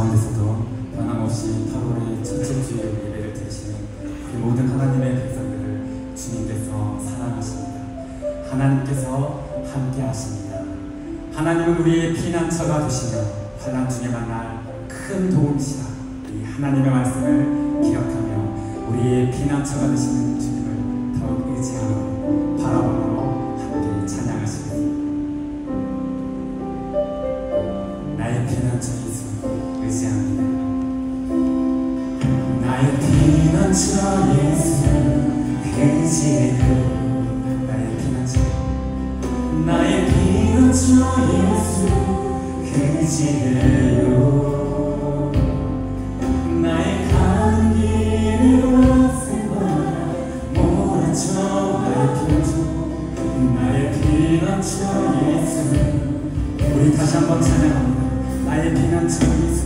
가운데서도 변함없이 8월의 첫째 주일 예배를 드리시는 그 모든 하나님의 백성들을 주님께서 사랑하십니다. 하나님께서 함께 하십니다. 하나님은 우리의 피난처가 되시며 환난 중에 만날 큰 도움이시라. 이 하나님의 말씀을 기억하며 우리의 피난처가 되시는 주님을 더욱 의지하고 바라보므로 함께 찬양하시겠습니다. 나의 피난처 예수 의지합니다. 나의 피난처 예수 의지해요. 나의 피난처 예수 의지해요. 나의 가는 길을 세워라 몰아쳐. 나의 피난처 예수. 우리 다시 한번 찬양합니다. 나의 피난처 예수.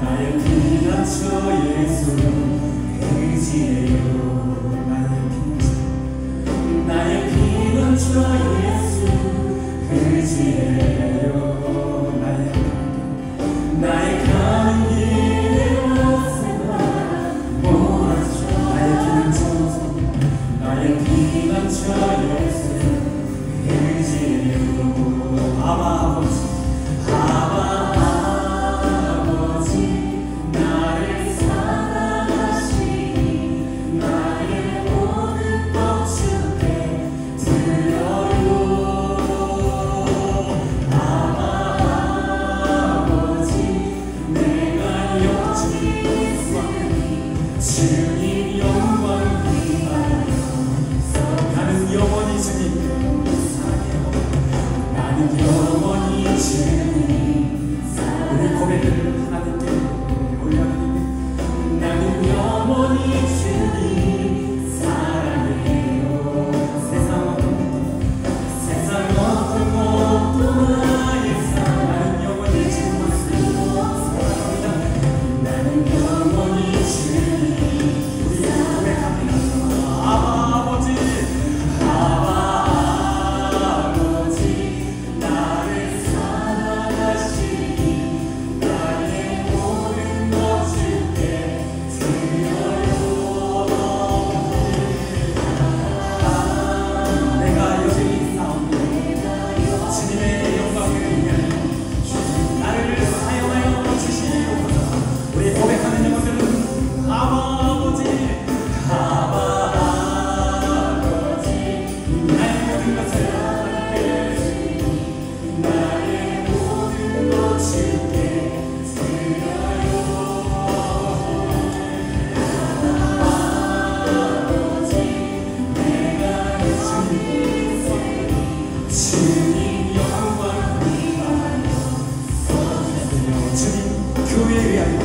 나의 피난처 예수 의지해요. 나의 피난처 예수 의지해요. 나의 가는 길에 세워라 몰아쳐. 나의 피난처 예수 의지해요. 아바 아버지 나를 사랑하시니 나의 모든 것 주께 드려요. 아버지 내가 영원히 있으니 주님 영광 위하여. 나는 영원히 주님 사랑해요. 나는 영원히 주님 사랑해요. 우리 고백을 하나님께 올려드립니다. 나는 영원히 주님 사랑해요. 세상 어떤 것도 나의 사랑. 나는 영원히 주님을 사랑합니다. 나는 영원히 주님. 우리 고백합니다. 아버지 나를 사랑하시니 나의 모든 것 주께 드려요. 내가 여전히 싸웁니다. 주님의 영광을 위하여 나를 사용하여 주시옵소서. 우리 고백하는 영혼들은 아버지 나의 모든 것을 나의 모든 것 주께 드려요. 아버지 내가 주님 영광 위하여 써주세요. 주님 교회 위하여.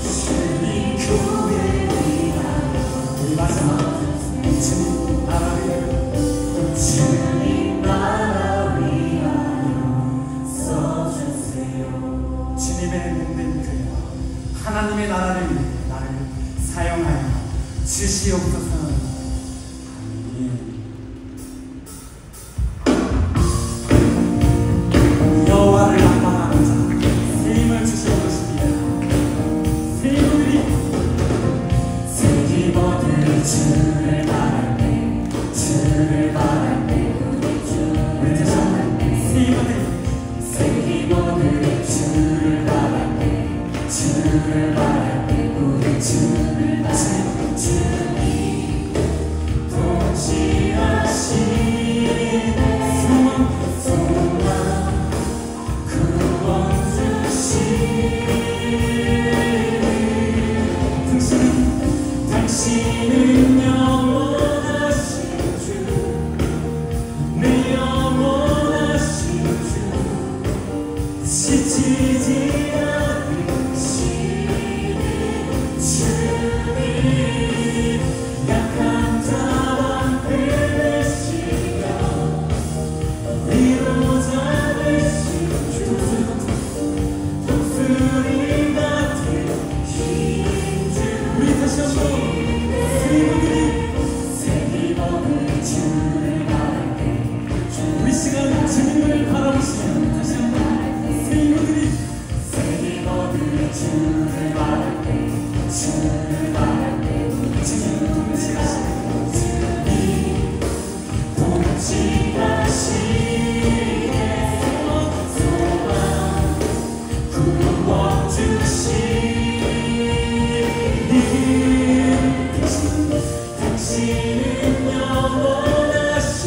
주님 교회 위하여. 우리 마지막 주님 나라 위하여. 주님 나라 위하여 써주세요. 주님의 몸된 교회 하나님의 나라를 위해 나를 사용하여 주시옵소서. 여호와를 낙방하는 자 새 힘을 주시옵소서. 새 힘들이 새 힘을 주를 바랄 때 주를 바랄 때 우리 다시 한번 새 힘을 주를 바랄 때 주를 바랄 때 우리 주를 바랄 때 주님 통치하시네. 소망 구원 주시네. 당신은 영원하신 주. 내 영원하신 주. 지치지 않으시는 주님. 주를 바랄 때 주를 바랄 때 주님 동치하시네 주님 동치하시네 소망 구원 주시니 당신은 영원하신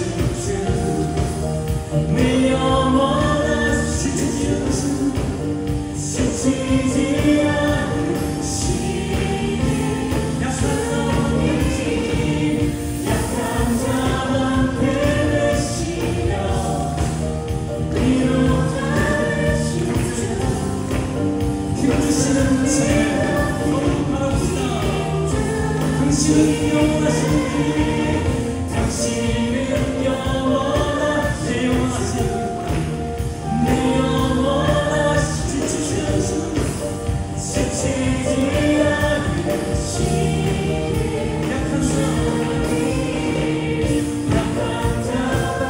주 내 영원하신 주 지치지 않으시니 약한 자만 되시며 위로하신 주 힘주시는 제 너무 바랍니다. 당신은 영원하신 주 당신은 영원하신 내 영원하신 주 지치지 않으시니 약한 자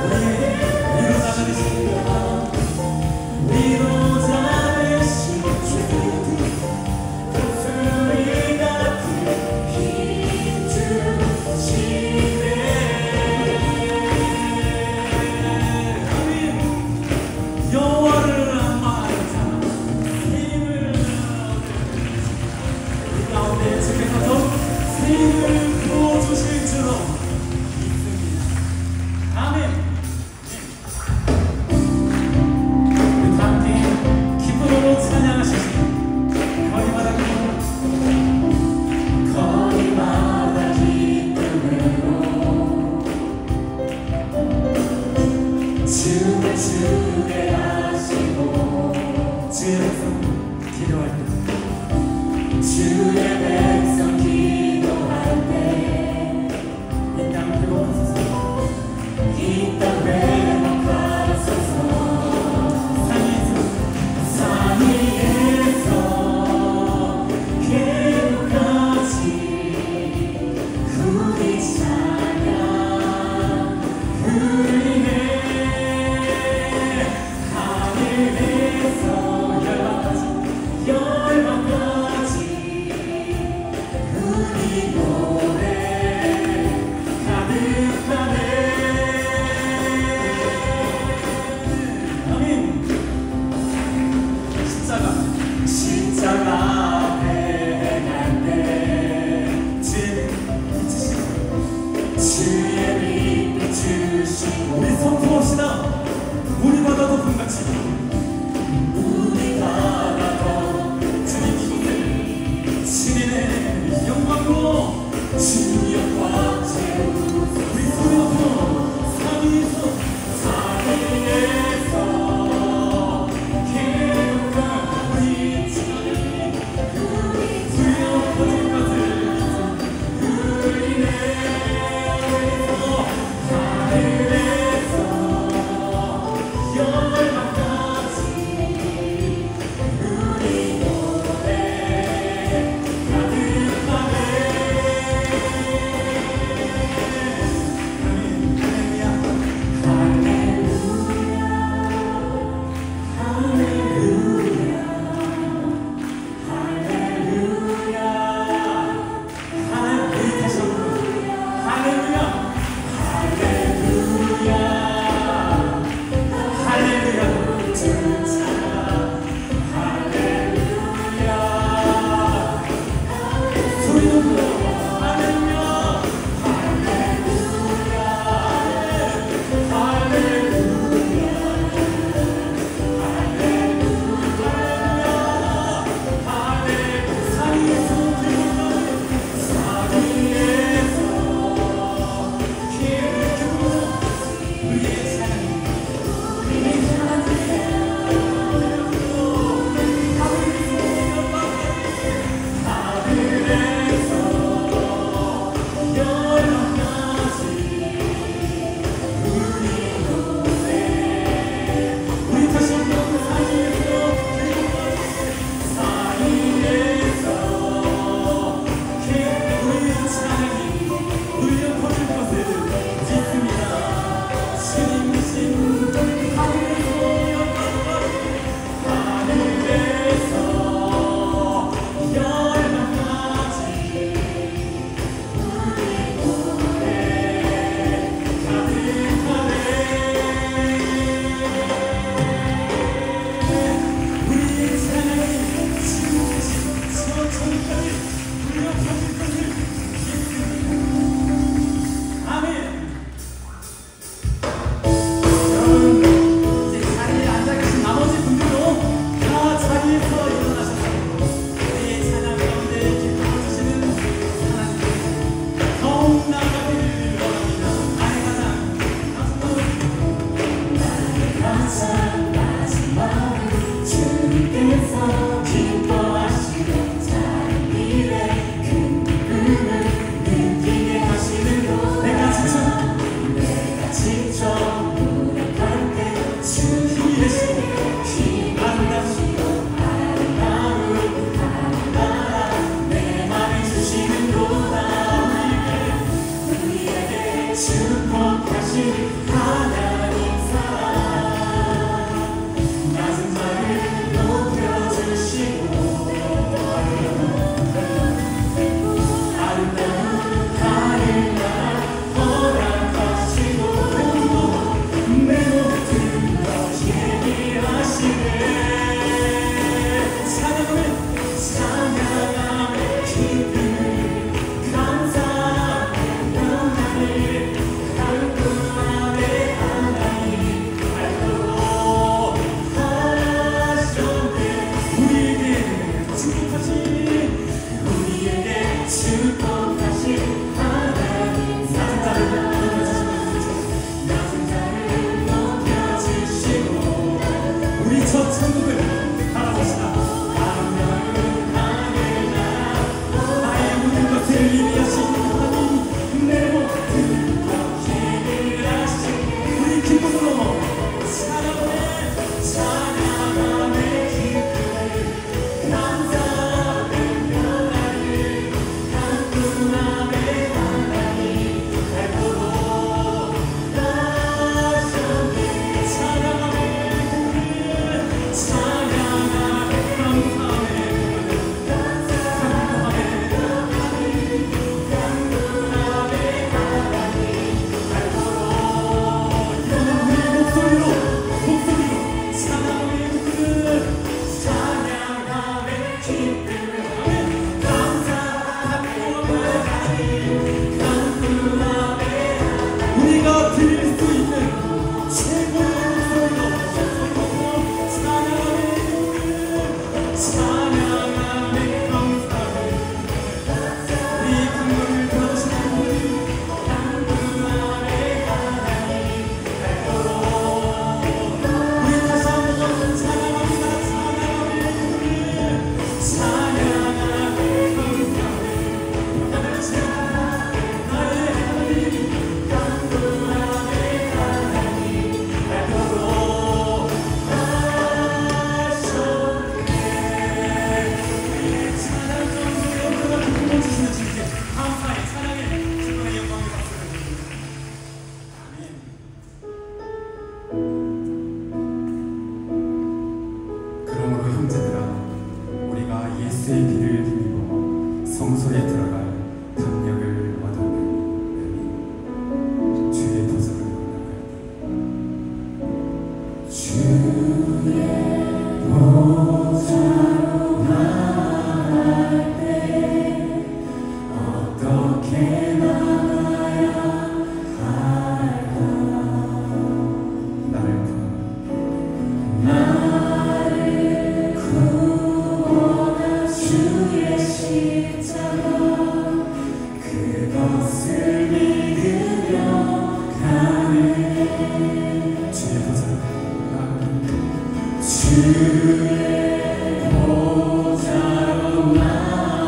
우리의 위로자 되신 주 독수리 같은 힘 주시네 여호와를 말하자 힘을 우리 가운데 주께서도 새 힘을 부어주실 줄로 믿습니다. 아멘. 우리 다 함께 기쁨으로 찬양하시죠. 거리마다 기쁨으로 주를 주례하시고 주의 백성 기도할 때 주의 백성 기도할 때 이 땅 회복하소서 이 땅 회복하소서 산 위에서 계속까지 우리 찬양 흘리네 하늘에서 열방까지 우리 노래 가득하네. 아멘. 십자가 앞에 행할 때 주의 빛 비추시고 우리 선포합시다. 우리 바다도 금같이 우리 바다도 주님 이곳에 신의 영광으로 주님 영광 채우소서. 우리 소리 높여 산 위에서 계속한 우리 지나는 주여 퍼진 것을 흘리네. 하늘에서 열방까지 우리 노래 가득하네. 예수의 피를 힘입어 성소에 들어갈 담력을 얻는 의미, 주의 보좌를 나아가니 주의 보좌로 나아갈 때 어떻게 나가야 할까? 나를 구원한 주의 십자가 그것을 믿으며 가네. 주의 보좌로 나아가니 주의 보좌로 나아가니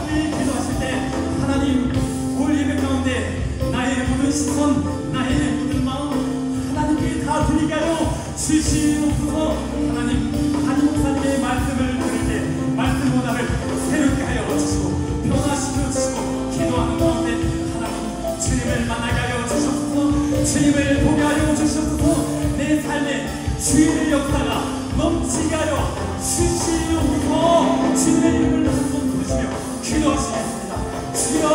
우리 기도하실 때 하나님 올 예배 가운데 나의 모든 시선, 나의 모든 마음 하나님께 다 드리게 하여 주시옵소서. 하나님, 담임 목사님의 말씀을 들을 때 말씀 문화를 새롭게 하여 주시고 변화시켜 주시고 기도하는 가운데 하나님 주님을 만나게 하여 주시옵소서. 주님을 보게 하여 주시옵소서. 내 삶에 주님의 역사가 넘치게 하여 주시옵소서. 주님의 이름을 한번 부르시며 기도하시겠습니다. 주여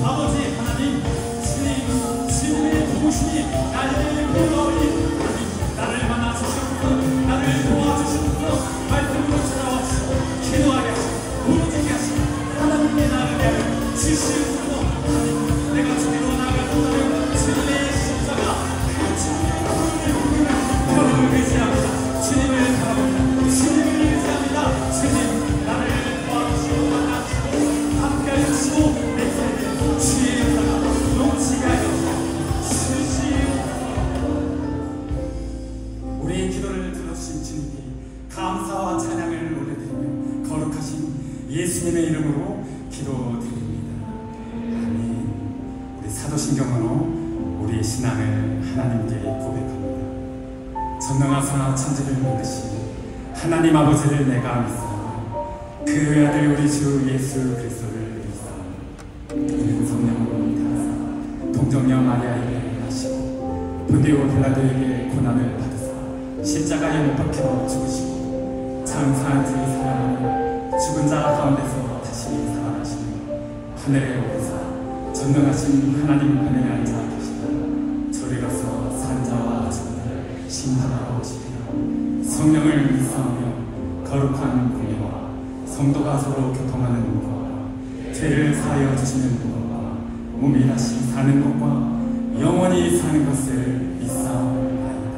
아버지 하나님, 주님의 도우심이 나에게 불러오니 나를 만나 주시옵소서. 나를 도와주시옵소서. 말씀으로 찾아와주시고 기도하게 하시고 부르짖게 하시고 하나님의 나를 위하여 주시옵소서. 하나님, 내가 주님으로 나아간다면 주님의 십자가 그 주님의 부름을 의지합니다. 주님을 바라봅니다. 주님을 의지합니다. 주님 나를 도와주시고 만나주시고 함께하여 주시고 내 삶에 주의 역사가 넘치게 하여 우리의 기도를 들어주신 주님께 감사와 찬양을 올려드리며 거룩하신 예수님의 이름으로 기도드립니다. 아멘. 우리 사도신경으로 우리의 신앙을 하나님께 고백합니다. 전능하사 천지를 만드신 하나님 아버지를 내가 믿사오니 그 외아들 우리 주 예수 그리스도를 믿사오니 이는 성령으로 타사 동정녀 마리아에게 하시고 본디오 빌라도에게 고난을 받으사 십자가에 못 박혀 죽으시고 장사한 뒤 사랑하며 죽은 자 가운데서 다시 살아나시며 하늘에 오르사 전능하신 하나님 편에 앉아 계시다. 저리로서 산자와 저를 심판하러 오시리라. 성령을 믿사오며 거룩한 공예와 성도가 서로 교통하는 것과 죄를 사하여 주시는 것과 몸이 다시 사는 것과 영원히 사는 것을 믿사옵나이다.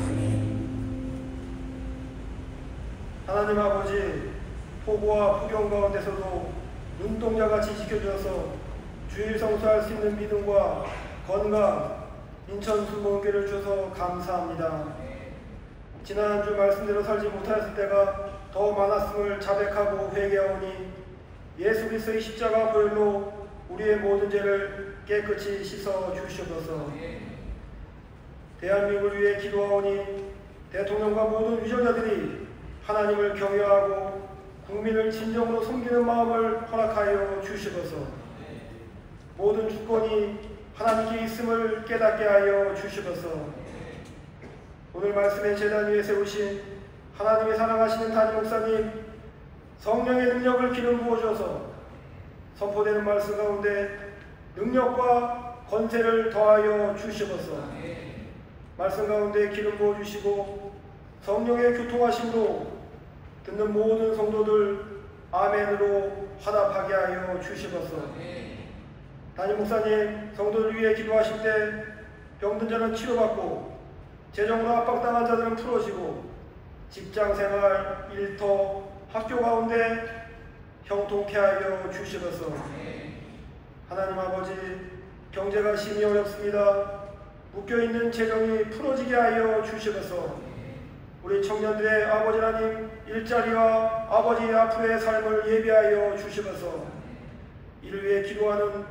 아멘. 하나님 아버지, 폭우와 폭염 가운데서도 눈동자같이 지켜주셔서 주일 성수할 수 있는 믿음과 건강, 인천 순복음교회를 주셔서 감사합니다. 지난주 말씀대로 살지 못하였을 때가 더 많았음을 자백하고 회개하오니 예수 그리스도의 십자가 보혈로 우리의 모든 죄를 깨끗이 씻어 주시옵소서. 대한민국을 위해 기도하오니 대통령과 모든 위정자들이 하나님을 경외하고 국민을 진정으로 섬기는 마음을 허락하여 주시옵소서. 모든 주권이 하나님께 있음을 깨닫게 하여 주시옵소서. 오늘 말씀의 제단 위에 세우신 하나님의 사랑하시는 담임 목사님, 성령의 능력을 기름 부어주셔서 선포되는 말씀 가운데 능력과 권세를 더하여 주시옵소서. 말씀 가운데 기름 부어주시고 성령의 교통하심으로 듣는 모든 성도들 아멘으로 화답하게 하여 주시옵소서. 담임 목사님, 성도들 위해 기도하실 때 병든 자는 치료받고 재정으로 압박당한 자들은 풀어지고 직장생활, 일터, 학교 가운데 형통케 하여 주시옵소서. 하나님 아버지, 경제가 심히 어렵습니다. 묶여있는 재정이 풀어지게 하여 주시옵소서. 우리 청년들의 아버지 하나님, 일자리와 아버지 앞으로의 삶을 예비하여 주시옵소서. 이를 위해 기도하는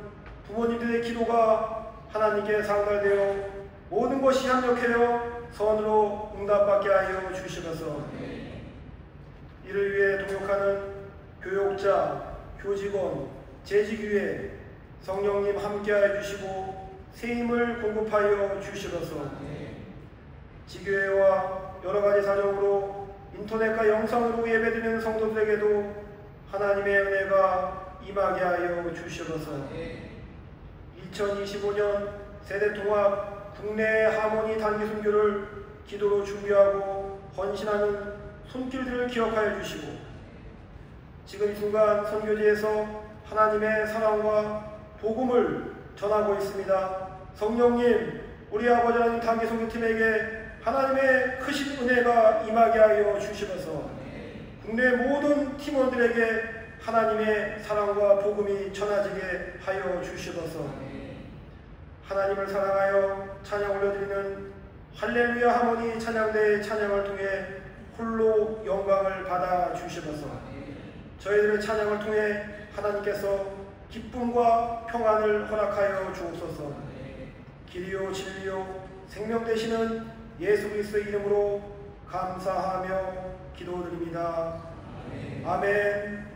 부모님들의 기도가 하나님께 상달되어 모든 것이 합력하여 선으로 응답받게 하여 주시옵소서. 이를 위해 동역하는 교육자, 교직원, 재직위에 성령님 함께하여 주시고 새 힘을 공급하여 주시옵소서. 지교회와 여러가지 사정으로 인터넷과 영상으로 예배드리는 성도들에게도 하나님의 은혜가 임하게 하여 주시옵소서. 2025년 세대통합 국내 하모니 단기 선교를 기도로 준비하고 헌신하는 손길들을 기억하여 주시고 지금 이 순간 선교지에서 하나님의 사랑과 복음을 전하고 있습니다. 성령님, 우리 아버지 하나님 단기 선교팀에게 하나님의 크신 은혜가 임하게 하여 주시면서 국내 모든 팀원들에게 하나님의 사랑과 복음이 전해지게 하여 주시옵소서. 하나님을 사랑하여 찬양 올려드리는 할렐루야 하모니 찬양대의 찬양을 통해 홀로 영광을 받아 주시옵소서. 저희들의 찬양을 통해 하나님께서 기쁨과 평안을 허락하여 주옵소서. 길이요 진리요 생명 되시는 예수 그리스도의 이름으로 감사하며 기도드립니다. 아멘.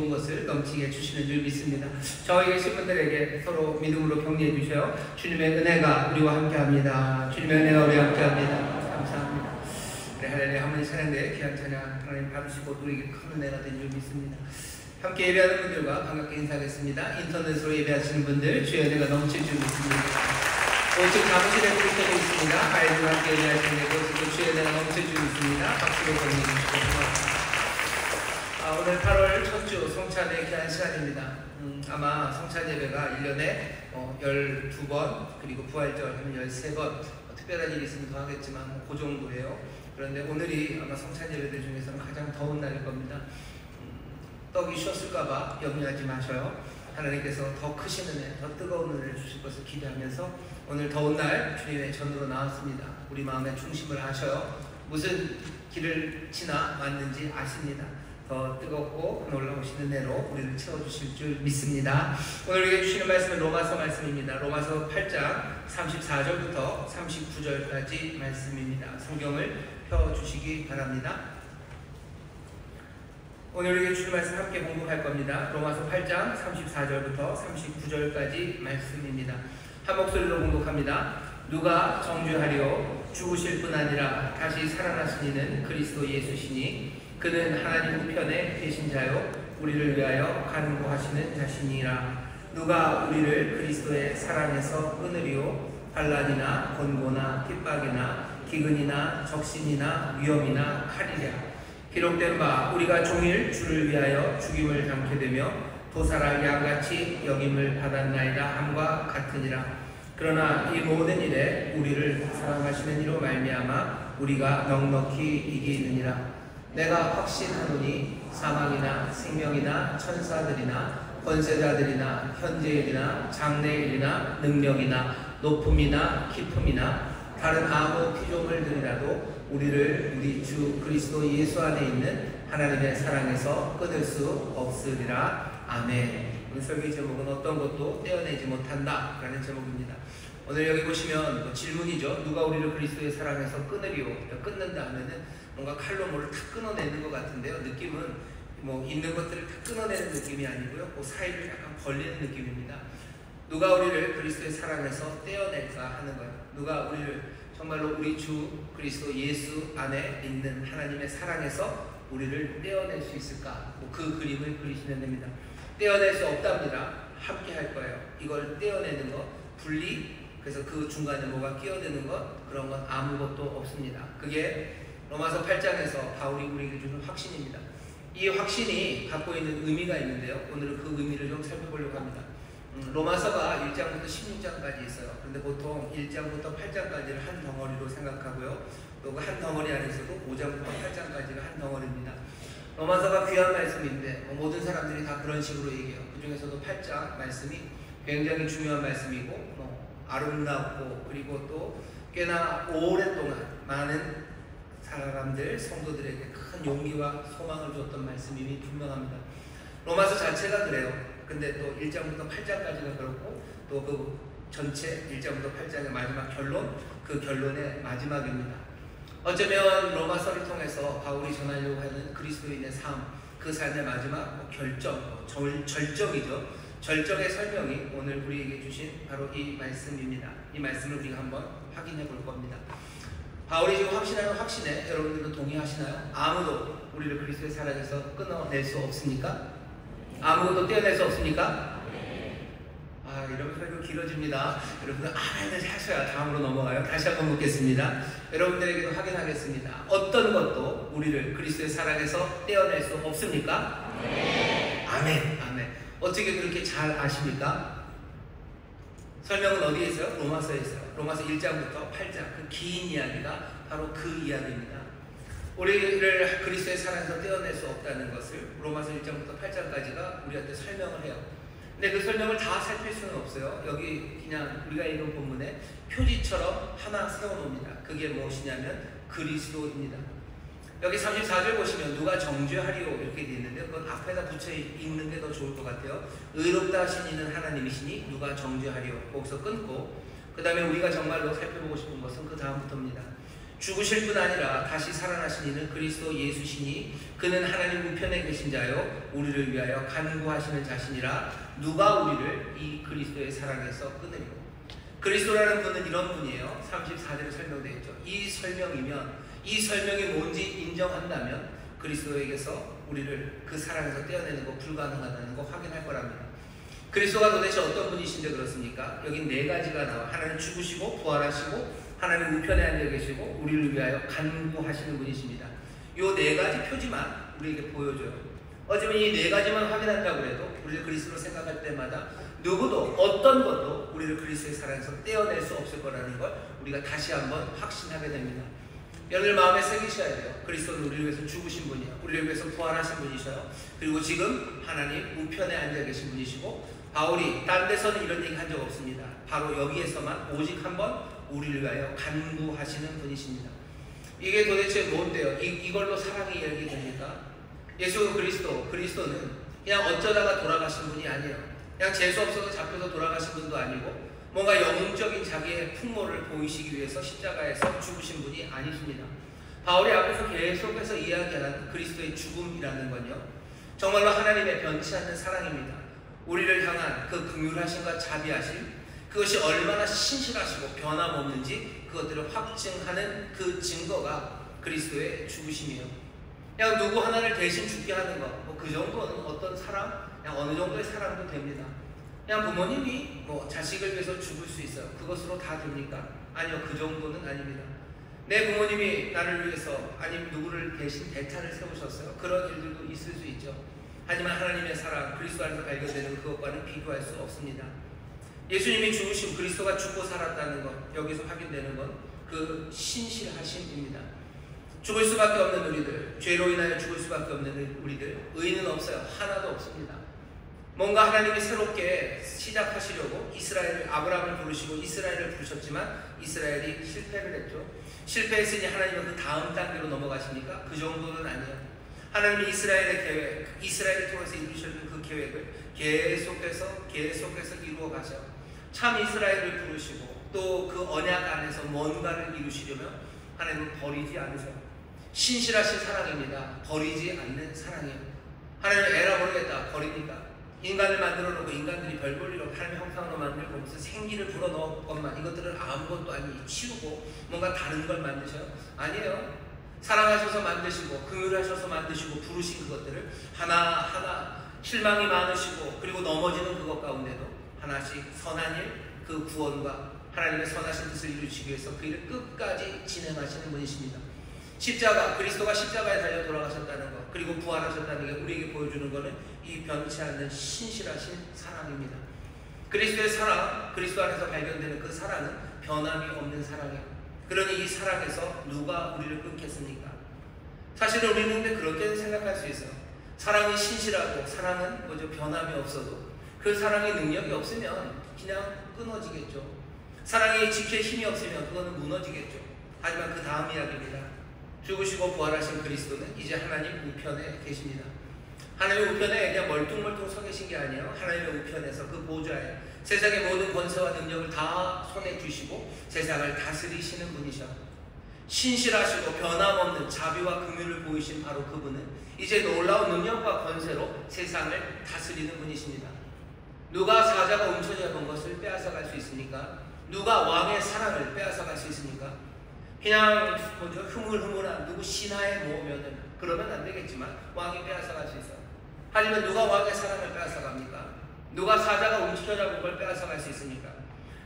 좋은 것을 넘치게 해주시는 줄 믿습니다. 저희 계신 분들에게 서로 믿음으로 격려해 주셔요. 주님의 은혜가 우리와 함께합니다. 주님의 은혜가 우리와 함께합니다. 감사합니다. 우리 할렐루야 할머니 찬양대 귀한 찬양 하나님 받으시고 우리에게 큰 은혜가 된 줄 믿습니다. 함께 예배하는 분들과 반갑게 인사하겠습니다. 인터넷으로 예배하시는 분들 주의 은혜가 넘칠 줄 믿습니다. 오직 사무실에 불켜져 있습니다. 아이들과 함께 예배하시는 곳에도 주의 은혜가 넘칠 줄 믿습니다. 박수로 격려해 주시고 오늘 8월 첫 주 성찬의 귀한 시간입니다. 아마 성찬 예배가 1년에 12번 그리고 부활절 하면 13번 특별한 일이 있으면 더 하겠지만 그 정도예요. 그런데 오늘이 아마 성찬 예배들 중에서는 가장 더운 날일 겁니다. 떡이 쉬었을까봐 염려하지 마셔요. 하나님께서 더 크신 은혜, 더 뜨거운 은혜를 주실 것을 기대하면서 오늘 더운 날 주님의 전으로 나왔습니다. 우리 마음의 중심을 아셔요. 무슨 길을 지나 왔는지 아십니다. 더 뜨겁고 놀라우신 은혜로 우리를 채워주실 줄 믿습니다. 오늘 우리에게 주시는 말씀은 로마서 말씀입니다. 로마서 8장 34절부터 39절까지 말씀입니다. 성경을 펴주시기 바랍니다. 오늘 우리에게 주시는 말씀 함께 공독할 겁니다. 로마서 8장 34절부터 39절까지 말씀입니다. 한 목소리로 공독합니다. 누가 정죄하리요? 죽으실 뿐 아니라 다시 살아나신 이는 그리스도 예수시니 그는 하나님 우편에 계신 자요 우리를 위하여 간구하시는 자신이라. 누가 우리를 그리스도의 사랑에서 끊으리요? 반란이나 권고나 핍박이나 기근이나 적신이나 위험이나 칼이랴. 기록된 바 우리가 종일 주를 위하여 죽임을 당케 되며 도살할 양같이 여김을 받았나이다 함과 같으니라. 그러나 이 모든 일에 우리를 사랑하시는 이로 말미암아 우리가 넉넉히 이기느니라. 내가 확신하노니 사망이나 생명이나 천사들이나 권세자들이나 현재일이나 장래일이나 능력이나 높음이나 깊음이나 다른 아무 피조물들이라도 우리를 우리 주 그리스도 예수 안에 있는 하나님의 사랑에서 끊을 수 없으리라. 아멘. 오늘 설교 제목은 어떤 것도 떼어내지 못한다 라는 제목입니다. 오늘 여기 보시면 질문이죠. 누가 우리를 그리스도의 사랑에서 끊으리요? 끊는다 하면은 뭔가 칼로 뭐를 탁 끊어내는 것 같은데요. 느낌은 뭐 있는 것들을 탁 끊어내는 느낌이 아니고요. 그 사이를 약간 벌리는 느낌입니다. 누가 우리를 그리스도의 사랑에서 떼어낼까 하는 거예요. 누가 우리를 정말로 우리 주 그리스도 예수 안에 있는 하나님의 사랑에서 우리를 떼어낼 수 있을까? 그 그림을 그리시면 됩니다. 떼어낼 수 없답니다. 함께 할 거예요. 이걸 떼어내는 것, 분리, 그래서 그 중간에 뭐가 끼어드는 것, 그런 건 아무것도 없습니다. 그게 로마서 8장에서 바울이 우리에게 주는 확신입니다. 이 확신이 갖고 있는 의미가 있는데요. 오늘은 그 의미를 좀 살펴보려고 합니다. 로마서가 1장부터 16장까지 있어요. 그런데 보통 1장부터 8장까지를 한 덩어리로 생각하고요. 또 그 한 덩어리 안에서도 5장부터 8장까지가 한 덩어리입니다. 로마서가 귀한 말씀인데 모든 사람들이 다 그런 식으로 얘기해요. 그 중에서도 8장 말씀이 굉장히 중요한 말씀이고 아름답고 그리고 또 꽤나 오랫동안 많은 사람들, 성도들에게 큰 용기와 소망을 줬던 말씀임이 분명합니다. 로마서 자체가 그래요. 근데 또 1장부터 8장까지가 그렇고 또 그 전체 1장부터 8장의 마지막 결론, 그 결론의 마지막입니다. 어쩌면 로마서를 통해서 바울이 전하려고 하는 그리스도인의 삶, 그 삶의 마지막 결정, 절정이죠. 절정의 설명이 오늘 우리에게 주신 바로 이 말씀입니다. 이 말씀을 우리가 한번 확인해 볼 겁니다. 바울이 지금 확신하는 확신에 여러분들도 동의하시나요? 아무도 우리를 그리스도의 사랑에서 끊어낼 수 없습니까? 아무것도 떼어낼 수 없습니까? 이러면 설교 길어집니다. 여러분들 아멘을 하셔야 다음으로 넘어가요. 다시 한번 묻겠습니다. 여러분들에게도 확인하겠습니다. 어떤 것도 우리를 그리스도의 사랑에서 떼어낼 수 없습니까? 아멘. 아멘. 어떻게 그렇게 잘 아십니까? 설명은 어디에 있어요? 로마서에 있어요. 로마서 1장부터 8장 그 긴 이야기가 바로 그 이야기입니다. 우리를 그리스도의 사랑에서 떼어낼 수 없다는 것을 로마서 1장부터 8장까지가 우리한테 설명을 해요. 근데 그 설명을 다 살필 수는 없어요. 여기 그냥 우리가 읽은 본문에 표지처럼 하나 세워놓습니다. 그게 무엇이냐면 그리스도입니다. 여기 34절 보시면 누가 정죄하리요 이렇게 되어 있는데 그건 앞에다 붙여 읽는 게 더 좋을 것 같아요. 의롭다 하신 이는 하나님이시니 누가 정죄하리요 거기서 끊고 그 다음에 우리가 정말로 살펴보고 싶은 것은 그 다음부터입니다. 죽으실 뿐 아니라 다시 살아나신 이는 그리스도 예수시니 그는 하나님 우편에 계신 자요 우리를 위하여 간구하시는 자신이라 누가 우리를 이 그리스도의 사랑에서 끊으리요. 그리스도라는 분은 이런 분이에요. 34절에 설명되어 있죠. 이 설명이 뭔지 인정한다면 그리스도에게서 우리를 그 사랑에서 떼어내는 거 불가능하다는 거 확인할 거랍니다. 그리스도가 도대체 어떤 분이신데 그렇습니까? 여기 네 가지가 나와. 하나님 죽으시고 부활하시고 하나님 우편에 앉아 계시고 우리를 위하여 간구하시는 분이십니다. 이 네 가지 표지만 우리에게 보여줘요. 어쩌면 이 네 가지만 확인한다고 해도 우리를 그리스도로 생각할 때마다 누구도 어떤 것도 우리를 그리스도의 사랑에서 떼어낼 수 없을 거라는 걸 우리가 다시 한번 확신하게 됩니다. 여러분들 마음에 새기셔야 돼요. 그리스도는 우리를 위해서 죽으신 분이에요. 우리를 위해서 부활하신 분이셔요. 그리고 지금 하나님 우편에 앉아 계신 분이시고 바울이 딴 데서는 이런 얘기 한 적 없습니다. 바로 여기에서만 오직 한번 우리를 위하여 간구하시는 분이십니다. 이게 도대체 뭔데요? 이걸로 사랑이 이야기됩니까? 예수 그리스도는 그냥 어쩌다가 돌아가신 분이 아니에요. 그냥 재수 없어서 잡혀서 돌아가신 분도 아니고 뭔가 영웅적인 자기의 풍모를 보이시기 위해서 십자가에서 죽으신 분이 아니십니다. 바울이 앞에서 계속해서 이야기하는 그리스도의 죽음이라는 건요, 정말로 하나님의 변치 않는 사랑입니다. 우리를 향한 그 긍휼하심과 자비하심, 그것이 얼마나 신실하시고 변함없는지 그것들을 확증하는 그 증거가 그리스도의 죽으심이에요. 그냥 누구 하나를 대신 죽게 하는 것, 그 정도는 어떤 사람, 그냥 어느 정도의 사랑도 됩니다. 그냥 부모님이 자식을 위해서 죽을 수 있어요. 그것으로 다 됩니까? 아니요, 그 정도는 아닙니다. 내 부모님이 나를 위해서 아니면 누구를 대신 대타를 세우셨어요. 그런 일들도 있을 수 있죠. 하지만 하나님의 사랑, 그리스도 안에서 발견되는 그것과는 비교할 수 없습니다. 예수님이 죽으시고 그리스도가 죽고 살았다는 것, 여기서 확인되는 건 그 신실하심입니다. 죽을 수밖에 없는 우리들, 죄로 인하여 죽을 수밖에 없는 우리들, 의인은 없어요. 하나도 없습니다. 뭔가 하나님이 새롭게 시작하시려고 아브라함을 부르시고 이스라엘을 부르셨지만 이스라엘이 실패를 했죠. 실패했으니 하나님은 그 다음 단계로 넘어가십니까? 그 정도는 아니에요. 하나님이 이스라엘의 계획, 이스라엘을 통해서 이루셨던 그 계획을 계속해서 이루어 가셔. 참 이스라엘을 부르시고 또 그 언약 안에서 뭔가를 이루시려면 하나님은 버리지 않으셔요. 신실하신 사랑입니다. 버리지 않는 사랑이에요. 하나님은 에라 모르겠다. 버립니까? 인간을 만들어 놓고 인간들이 별 볼 일 없고 하나님의 형상으로 만들고 무슨 생기를 불어넣었건만 이것들은 아무것도 아니 치우고 뭔가 다른 걸 만드셔요? 아니에요. 사랑하셔서 만드시고 긍휼하셔서 만드시고 부르신 그것들을 하나하나 실망이 많으시고 그리고 넘어지는 그것 가운데도 하나씩 선한 일, 그 구원과 하나님의 선하신 뜻을 이루시기 위해서 그 일을 끝까지 진행하시는 분이십니다. 그리스도가 십자가에 달려 돌아가셨다는 것, 그리고 부활하셨다는 게 우리에게 보여주는 것은 이 변치 않는 신실하신 사랑입니다. 그리스도의 사랑, 그리스도 안에서 발견되는 그 사랑은 변함이 없는 사랑이에요. 그러니 이 사랑에서 누가 우리를 끊겠습니까? 사실은 우리는 근데 그렇게 생각할 수 있어요. 사랑이 신실하고 사랑은 변함이 없어도 그 사랑의 능력이 없으면 그냥 끊어지겠죠. 사랑이 지킬 힘이 없으면 그거는 무너지겠죠. 하지만 그 다음 이야기입니다. 죽으시고 부활하신 그리스도는 이제 하나님 우편에 계십니다. 하나님의 우편에 그냥 멀뚱멀뚱 서 계신 게 아니에요. 하나님의 우편에서 그 보좌에 세상의 모든 권세와 능력을 다 손에 쥐시고 세상을 다스리시는 분이셔. 신실하시고 변함없는 자비와 긍휼을 보이신 바로 그분은 이제 놀라운 능력과 권세로 세상을 다스리는 분이십니다. 누가 사자가 움켜잡은 것을 빼앗아갈 수 있습니까? 누가 왕의 사랑을 빼앗아갈 수 있습니까? 그냥 흐물흐물한 누구 신하에 모으면은 그러면 안 되겠지만 왕이 빼앗아갈 수 있어요. 하지만 누가 왕의 사랑을 빼앗아갑니까? 누가 사자가 움켜잡은 걸 빼앗아갈 수 있습니까?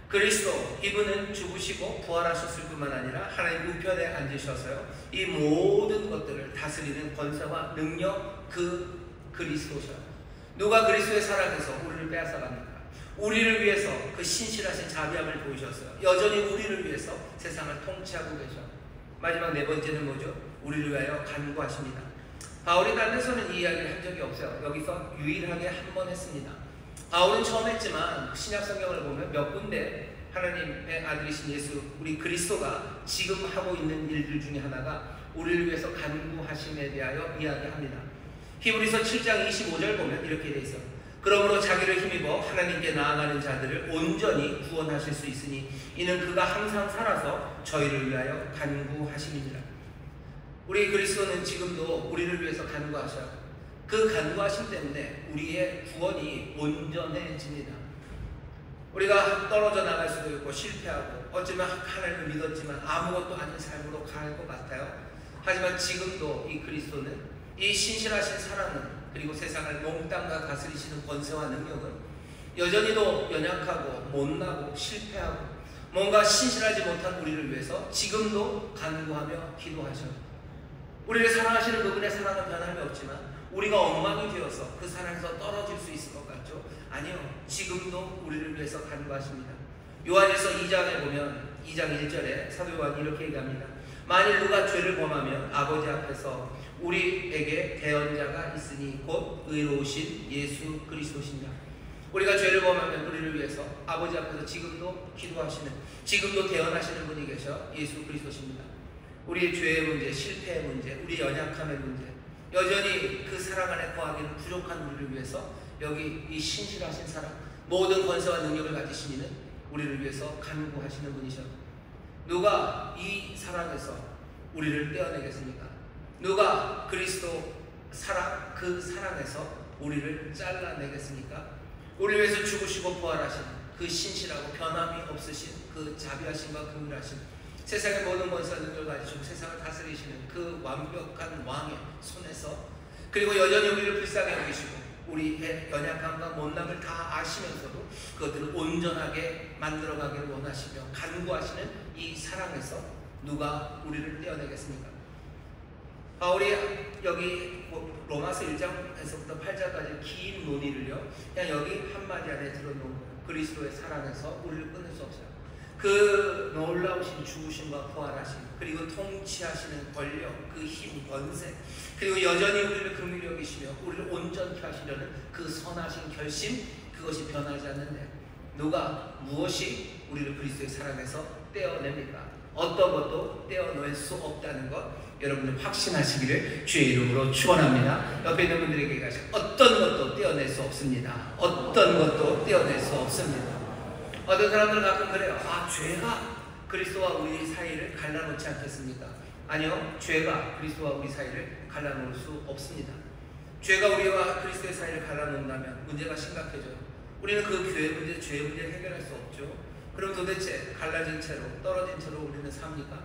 그리스도, 이분은 죽으시고 부활하셨을 뿐만 아니라 하나님 우편에 앉으셔서요, 이 모든 것들을 다스리는 권세와 능력, 그 그리스도셔요. 누가 그리스도의 사랑에서 우리를 빼앗아갑니까? 우리를 위해서 그 신실하신 자비함을 보이셨어요. 여전히 우리를 위해서 세상을 통치하고 계셔. 마지막 네 번째는 뭐죠? 우리를 위하여 간구하십니다. 바울이 딴 데서는 이 이야기를 한 적이 없어요. 여기서 유일하게 한 번 했습니다. 바울은 처음 했지만 신약 성경을 보면 몇 군데 하나님의 아들이신 예수, 우리 그리스도가 지금 하고 있는 일들 중에 하나가 우리를 위해서 간구하심에 대하여 이야기합니다. 히브리서 7장 25절 보면 이렇게 돼 있어요. 그러므로 자기를 힘입어 하나님께 나아가는 자들을 온전히 구원하실 수 있으니 이는 그가 항상 살아서 저희를 위하여 간구하심이니라. 우리 그리스도는 지금도 우리를 위해서 간구하셔요. 그 간구하심 때문에 우리의 구원이 온전해집니다. 우리가 떨어져 나갈 수도 있고 실패하고 어쩌면 하나님을 믿었지만 아무것도 아닌 삶으로 갈 것 같아요. 하지만 지금도 이 그리스도는 이 신실하신 사랑은 그리고 세상을 몽땅과 다스리시는 권세와 능력은 여전히도 연약하고 못나고 실패하고 뭔가 신실하지 못한 우리를 위해서 지금도 간구하며 기도하셔요. 우리를 사랑하시는 그분의 사랑은 변함이 없지만 우리가 엉망이 되어서 그 사랑에서 떨어질 수 있을 것 같죠? 아니요. 지금도 우리를 위해서 간구하십니다. 요한일서 2장에 보면 2장 1절에 사도 요한이 이렇게 얘기합니다. 만일 누가 죄를 범하면 아버지 앞에서 우리에게 대언자가 있으니 곧 의로우신 예수 그리스도시니라. 우리가 죄를 범하면 우리를 위해서 아버지 앞에서 지금도 기도하시는, 지금도 대언하시는 분이 계셔 예수 그리스도십니다. 우리의 죄의 문제, 실패의 문제, 우리의 연약함의 문제, 여전히 그 사랑 안에 거하기는 부족한 우리를 위해서 여기 이 신실하신 사랑, 모든 권세와 능력을 가지신 이는 우리를 위해서 간구하시는 분이셔. 누가 이 사랑에서 우리를 떼어내겠습니까? 누가 그리스도 사랑, 그 사랑에서 우리를 잘라내겠습니까? 우리를 위해서 죽으시고 부활하신 그 신실하고 변함이 없으신 그 자비하심과 긍휼하심, 세상의 모든 권세와 능력을 가지시고 세상을 다스리시는 그 완벽한 왕의 손에서, 그리고 여전히 우리를 불쌍히 여기시고 우리의 연약함과 못남을 다 아시면서도 그것들을 온전하게 만들어가기를 원하시며 간구하시는 이 사랑에서 누가 우리를 떼어내겠습니까? 바울이 여기 로마서 1장에서부터 8장까지 긴 논의를요, 그냥 여기 한마디 안에 들어놓은 거예요. 그리스도의 사랑에서 우리를 끊을 수 없어요. 그 놀라우신 죽으심과 부활하심, 그리고 통치하시는 권력, 그 힘, 권세, 그리고 여전히 우리를 긍휼히 여기시며 우리를 온전케 하시려는 그 선하신 결심, 그것이 변하지 않는데 누가 무엇이 우리를 그리스도의 사랑에서 떼어냅니까? 어떤 것도 떼어낼 수 없다는 것 여러분들 확신하시기를 주의 이름으로 축원합니다. 옆에 있는 분들에게 얘기하시고 어떤 것도 떼어낼 수 없습니다. 어떤 것도 떼어낼 수 없습니다. 어떤 사람들은 가끔 그래요. 아, 죄가 그리스도와 우리 사이를 갈라놓지 않겠습니까? 아니요. 죄가 그리스도와 우리 사이를 갈라놓을 수 없습니다. 죄가 우리와 그리스도의 사이를 갈라놓는다면 문제가 심각해져요. 우리는 그 죄 문제를 해결할 수 없죠. 그럼 도대체 갈라진 채로, 떨어진 채로 우리는 삽니까?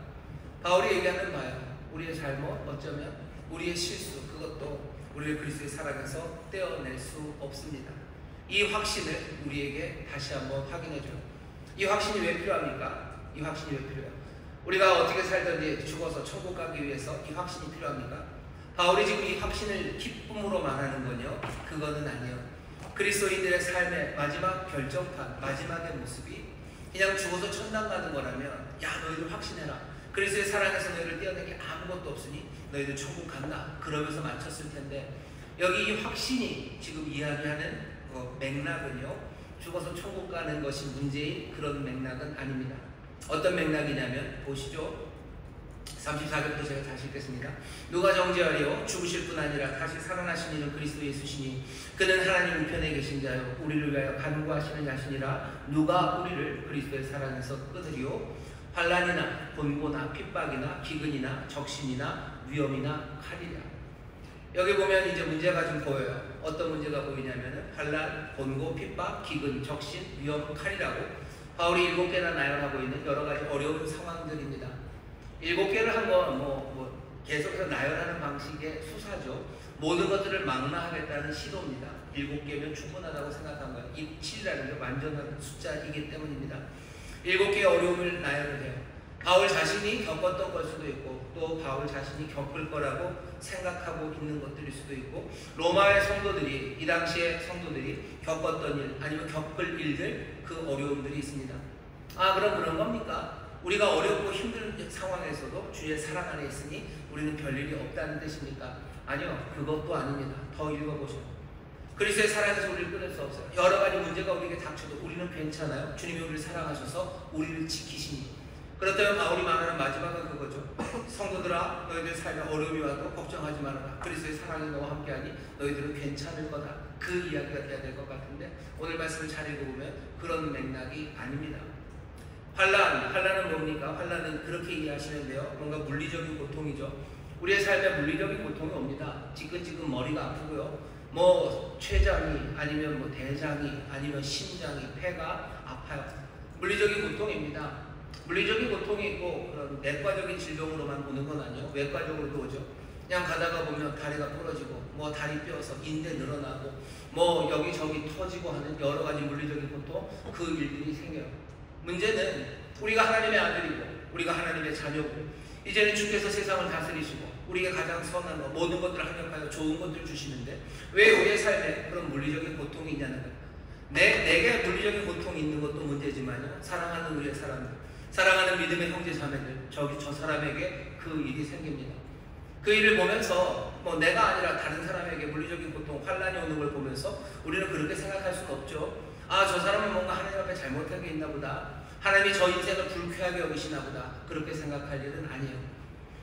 바울이 얘기하는 바예요. 우리의 잘못, 어쩌면 우리의 실수, 그것도 우리를 그리스도의 사랑에서 떼어낼 수 없습니다. 이 확신을 우리에게 다시 한번 확인해줘요. 이 확신이 왜 필요합니까? 이 확신이 왜 필요해요? 우리가 어떻게 살든지 죽어서 천국 가기 위해서 이 확신이 필요합니까? 바울이 지금 이 확신을 기쁨으로 말하는 건요, 그거는 아니에요. 그리스도인들의 삶의 마지막 결정판, 마지막의 모습이 그냥 죽어서 천당 가는 거라면, 야, 너희들 확신해라. 그리스도의 사랑에서 너희를 떼어내기 아무것도 없으니 너희들 천국 간다. 그러면서 마쳤을 텐데, 여기 이 확신이 지금 이야기하는 맥락은요, 죽어서 천국 가는 것이 문제인 그런 맥락은 아닙니다. 어떤 맥락이냐면 보시죠. 34절부터 제가 다시 읽겠습니다. 누가 정죄하리요? 죽으실 뿐 아니라 다시 살아나신 이는 그리스도 예수시니 그는 하나님 우편에 계신 자요 우리를 위하여 간구하시는 자시니라. 누가 우리를 그리스도의 사랑에서 끊으리요? 환난이나 곤고나 핍박이나 기근이나 적신이나 위험이나 칼이라. 여기 보면 이제 문제가 좀 보여요. 어떤 문제가 보이냐면은 환난, 곤고, 핍박, 기근, 적신, 위험, 칼이라고 바울이 7개나 나열하고 있는 여러 가지 어려운 상황들입니다. 7개를 한번 계속해서 나열하는 방식의 수사죠. 모든 것들을 망라하겠다는 시도입니다. 7개면 충분하다고 생각한 거예요. 이 7이라는 게 완전한 숫자이기 때문입니다. 7개의 어려움을 나열을 해요. 바울 자신이 겪었던 걸 수도 있고 또 바울 자신이 겪을 거라고 생각하고 있는 것들일 수도 있고 로마의 성도들이, 이 당시의 성도들이 겪었던 일 아니면 겪을 일들, 그 어려움들이 있습니다. 아, 그럼 그런 겁니까? 우리가 어렵고 힘든 상황에서도 주의 사랑 안에 있으니 우리는 별일이 없다는 뜻입니까? 아니요, 그것도 아닙니다. 더 읽어보세요. 그리스도의 사랑에서 우리를 끊을 수 없어요. 여러 가지 문제가 우리에게 닥쳐도 우리는 괜찮아요. 주님이 우리를 사랑하셔서 우리를 지키시니. 그렇다면 바울이 말하는 마지막은 그거죠. 성도들아, 너희들 삶에 어려움이 와도 걱정하지 말아라. 그리스도의 사랑이 너와 함께하니 너희들은 괜찮을 거다. 그 이야기가 돼야 될 것 같은데 오늘 말씀을 잘 읽어보면 그런 맥락이 아닙니다. 환난은 뭡니까? 환난은 그렇게 이해하시는데요. 뭔가 물리적인 고통이죠. 우리의 삶에 물리적인 고통이 옵니다. 지끈지끈 머리가 아프고요. 뭐 췌장이 아니면 뭐 대장이 아니면 심장이 폐가 아파요. 물리적인 고통입니다. 물리적인 고통이 있고 그런 내과적인 질병으로만 오는 건 아니에요. 외과적으로도 오죠. 그냥 가다가 보면 다리가 부러지고 뭐 다리 뼈서 인대 늘어나고 뭐 여기저기 터지고 하는 여러 가지 물리적인 고통, 그 일들이 생겨요. 문제는 우리가 하나님의 아들이고 우리가 하나님의 자녀고 이제는 주께서 세상을 다스리시고 우리에게 가장 선한 것, 모든 것들을 합력하여 좋은 것들을 주시는데 왜 우리의 삶에 그런 물리적인 고통이 있냐는 거예요. 내게 물리적인 고통이 있는 것도 문제지만요, 사랑하는 우리의 사람들, 사랑하는 믿음의 형제 자매들, 저 사람에게 그 일이 생깁니다. 그 일을 보면서 뭐 내가 아니라 다른 사람에게 물리적인 고통, 환난이 오는 걸 보면서 우리는 그렇게 생각할 수는 없죠. 아, 저 사람은 뭔가 하나님 앞에 잘못한 게 있나 보다, 하나님이 저 인생을 불쾌하게 여기시나 보다, 그렇게 생각할 일은 아니에요.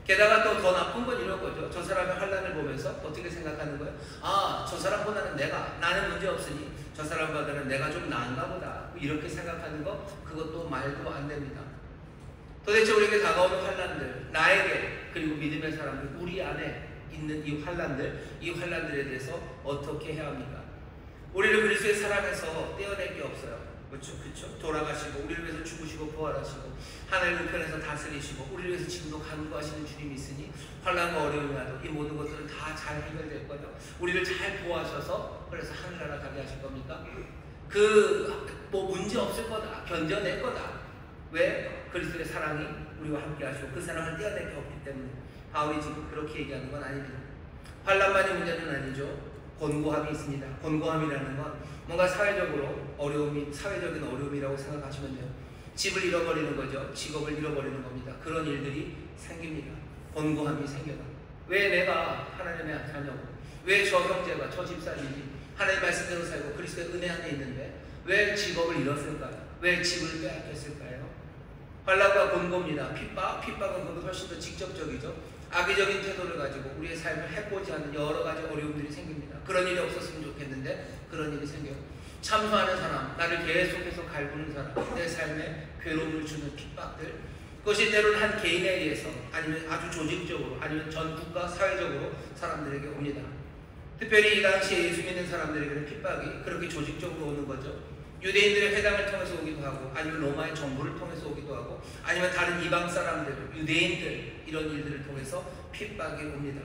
게다가 또 더 나쁜 건 이런 거죠. 저 사람의 환난을 보면서 어떻게 생각하는 거예요? 아, 저 사람보다는 나는 문제 없으니 저 사람보다는 내가 좀 나은가 보다, 이렇게 생각하는 거, 그것도 말도 안 됩니다. 도대체 우리에게 다가오는 환난들, 나에게 그리고 믿음의 사람들, 우리 안에 있는 이 환난들에 대해서 어떻게 해야 합니까? 우리를 그리스도의 사랑에서 떼어낼 게 없어요. 그렇죠? 돌아가시고 우리를 위해서 죽으시고 부활하시고 하나님 우편에서 다스리시고 우리를 위해서 지금도 간구하시는 주님이 있으니 환난과 어려움이 와도 이 모든 것들은 다 잘 해결될 거예요. 우리를 잘 보호하셔서 그래서 하늘나라 가게 하실 겁니까? 뭐 문제 없을 거다, 견뎌낼 거다. 왜? 그리스도의 사랑이 우리와 함께 하시고 그 사랑을 떼어낼 게 없기 때문에. 바울이 지금 그렇게 얘기하는 건 아닙니다. 환난만이 문제는 아니죠. 곤고함이 있습니다. 곤고함이라는 건 뭔가 사회적인 어려움이라고 생각하시면 돼요. 집을 잃어버리는 거죠. 직업을 잃어버리는 겁니다. 그런 일들이 생깁니다. 곤고함이 생겨요. 왜 내가 하나님의 자녀고, 왜 저 형제가, 저 집사님이 하나님 말씀대로 살고 그리스도의 은혜 안에 있는데 왜 직업을 잃었을까요? 왜 집을 빼앗겼을까요? 환난과 곤고입니다. 핍박은 그보다 훨씬 더 직접적이죠. 악의적인 태도를 가지고 우리의 삶을 해보지 않는 여러 가지 어려움들이 생깁니다. 그런 일이 없었으면 좋겠는데 그런 일이 생겨요. 참소하는 사람, 나를 계속해서 갈구는 사람, 내 삶에 괴로움을 주는 핍박들, 그것이 때로는 한 개인에 의해서 아니면 아주 조직적으로 아니면 전 국가 사회적으로 사람들에게 옵니다. 특별히 이 당시에 예수 믿는 사람들에게는 핍박이 그렇게 조직적으로 오는 거죠. 유대인들의 회당을 통해서 오기도 하고 아니면 로마의 정부를 통해서 오기도 하고 아니면 다른 이방 사람들, 유대인들, 이런 일들을 통해서 핍박이 옵니다.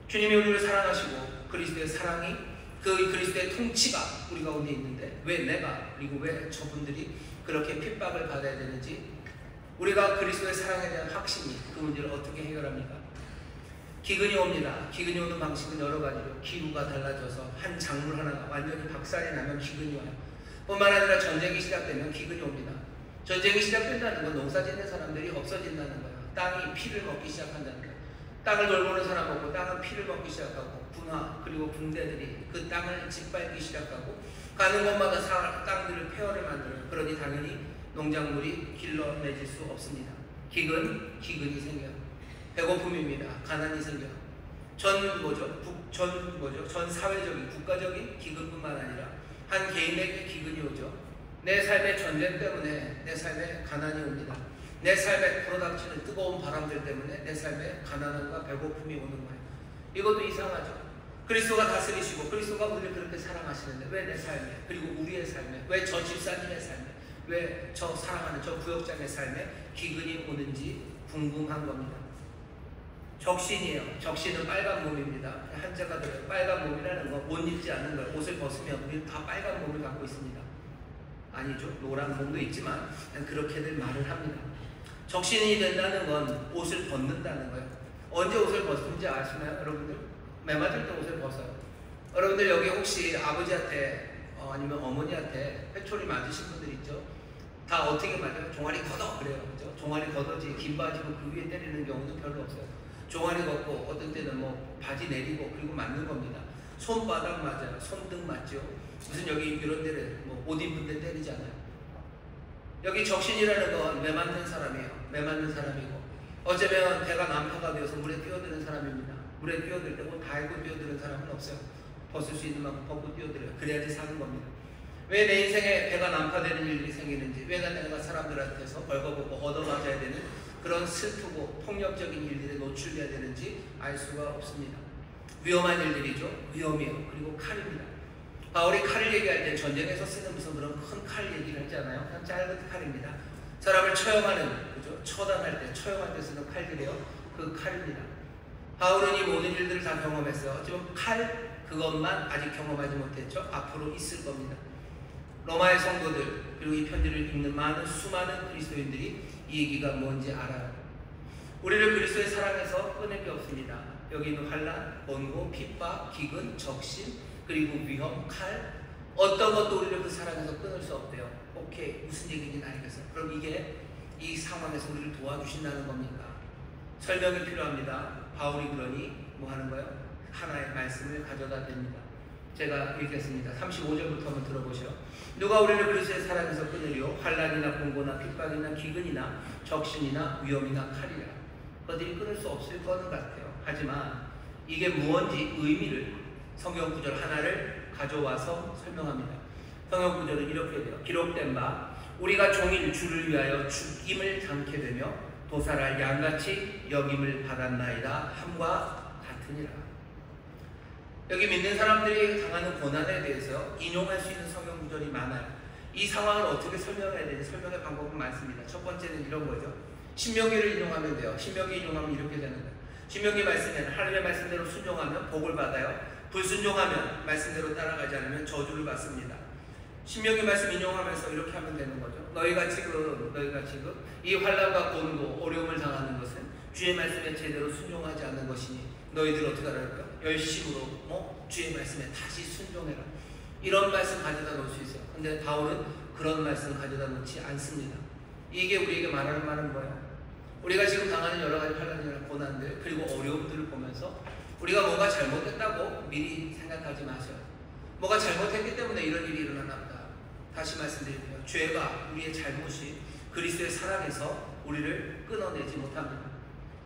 주님이 우리를 사랑하시고 그리스도의 사랑이 그 그리스도의 통치가 우리 가운데 있는데 왜 내가 그리고 왜 저분들이 그렇게 핍박을 받아야 되는지, 우리가 그리스도의 사랑에 대한 확신이 그 문제를 어떻게 해결합니까? 기근이 옵니다. 기근이 오는 방식은 여러 가지로 기후가 달라져서 한 작물 하나가 완전히 박살이 나면 기근이 와요. 뿐만 아니라 전쟁이 시작되면 기근이 옵니다. 전쟁이 시작된다는 건 농사 짓는 사람들이 없어진다는 거예요. 땅이 피를 먹기 시작한다는 거예요. 땅을 돌보는 사람 없고 땅은 피를 먹기 시작하고 군화 그리고 군대들이 그 땅을 짓밟기 시작하고 가는 곳마다 땅들을 폐허를 만들어요. 그러니 당연히 농작물이 길러내질 수 없습니다. 기근이 생겨요. 배고픔입니다. 가난이 생겨요. 전 사회적인 국가적인 기근뿐만 아니라 한 개인에게 기근이 오죠. 내 삶의 전쟁 때문에 내 삶에 가난이 옵니다. 내 삶에 불어닥치는 뜨거운 바람들 때문에 내 삶에 가난함과 배고픔이 오는 거예요. 이것도 이상하죠. 그리스도가 다스리시고 그리스도가 우리를 그렇게 사랑하시는데 왜 내 삶에, 그리고 우리의 삶에, 왜 저 집사님의 삶에, 왜 저 사랑하는 저 구역장의 삶에 기근이 오는지 궁금한 겁니다. 적신이에요. 적신은 빨간 몸입니다. 한자가 들어요. 빨간 몸이라는 건 못 입지 않는 거예요. 옷을 벗으면 우리는 다 빨간 몸을 갖고 있습니다. 아니죠. 노란 몸도 있지만 그렇게들 말을 합니다. 적신이 된다는 건 옷을 벗는다는 거예요. 언제 옷을 벗는지 아시나요? 여러분들? 매 맞을 때 옷을 벗어요. 여러분들 여기 혹시 아버지한테 아니면 어머니한테 회초리 맞으신 분들 있죠? 다 어떻게 맞아요? 종아리 걷어! 그래요. 그죠? 종아리 걷어지 긴 바지로 그 위에 때리는 경우도 별로 없어요. 종아리 걷고 어떤 때는 뭐 바지 내리고 그리고 맞는 겁니다. 손바닥 맞아요. 손등 맞죠. 무슨 여기 이런 데를 뭐 옷 입은 데 때리지 않아요. 여기 적신이라는 건 매 맞는 사람이에요. 매 맞는 사람이고 어쩌면 배가 난파가 되어서 물에 뛰어드는 사람입니다. 물에 뛰어들 때 뭐 다 알고 뛰어드는 사람은 없어요. 벗을 수 있는 만큼 벗고 뛰어들어요. 그래야지 사는 겁니다. 왜 내 인생에 배가 난파되는 일들이 생기는지, 왜 내가 사람들한테서 벌거벗고 얻어맞아야 되는 그런 슬프고 폭력적인 일들에 노출돼야 되는지 알 수가 없습니다. 위험한 일들이죠. 위험이에요. 그리고 칼입니다. 바울이 칼을 얘기할 때 전쟁에서 쓰는 무슨 그런 큰 칼 얘기를 하지 않아요. 그냥 짧은 칼입니다. 사람을 처형하는, 그죠? 처단할 때, 처형할 때 쓰는 칼들이에요. 그 칼입니다. 바울은 이 모든 일들을 다 경험했어요. 어쩌면 칼 그것만 아직 경험하지 못했죠. 앞으로 있을 겁니다. 로마의 성도들, 그리고 이 편지를 읽는 수많은 그리스도인들이 이 얘기가 뭔지 알아요. 우리를 그리스도의 사랑에서 끊을 게 없습니다. 여기 있는 환난, 번고, 핍박, 기근, 적신, 그리고 위험, 칼, 어떤 것도 우리를 그 사랑에서 끊을 수 없대요. 오케이, 무슨 얘기인지 알겠어요. 그럼 이게 이 상황에서 우리를 도와주신다는 겁니까? 설명이 필요합니다. 바울이 그러니 뭐 하는 거예요? 하나의 말씀을 가져다 댑니다. 제가 읽겠습니다. 35절부터 한번 들어보시죠. 누가 우리를 그리스도의 사랑에서 끊으리요? 환난이나 공고나 핍박이나 기근이나 적신이나 위험이나 칼이라. 그들이 끊을 수 없을 거는 같아요. 하지만 이게 무언지 의미를 성경 구절 하나를 가져와서 설명합니다. 성경 구절은 이렇게 돼요. 기록된 바 우리가 종일 주를 위하여 죽임을 당케 되며 도살할 양같이 여김을 받았나이다 함과 같으니라. 여기 믿는 사람들이 당하는 고난에 대해서 인용할 수 있는 성경 구절이 많아요. 이 상황을 어떻게 설명해야 되는지 설명의 방법은 많습니다. 첫 번째는 이런 거죠. 신명기를 인용하면 돼요. 신명기 인용하면 이렇게 되는 거예요. 신명기 말씀에는 하나님의 말씀대로 순종하면 복을 받아요. 불순종하면 말씀대로 따라가지 않으면 저주를 받습니다. 신명기 말씀 인용하면서 이렇게 하면 되는 거죠. 너희가 지금 이 환난과 곤고 어려움을 당하는 것은 주의 말씀에 제대로 순종하지 않는 것이니 너희들 어떻게 하라고요? 열심으로 주의 말씀에 다시 순종해라. 이런 말씀 가져다 놓을 수 있어요. 근데 바울은 그런 말씀 가져다 놓지 않습니다. 이게 우리에게 말하는 말은 뭐예요? 우리가 지금 당하는 여러 가지 환난이나 고난들 그리고 어려움들을 보면서 우리가 뭔가 잘못했다고 미리 생각하지 마셔요. 뭐가 잘못했기 때문에 이런 일이 일어났나 보다. 다시 말씀드릴게요. 죄가 우리의 잘못이 그리스도의 사랑에서 우리를 끊어내지 못합니다.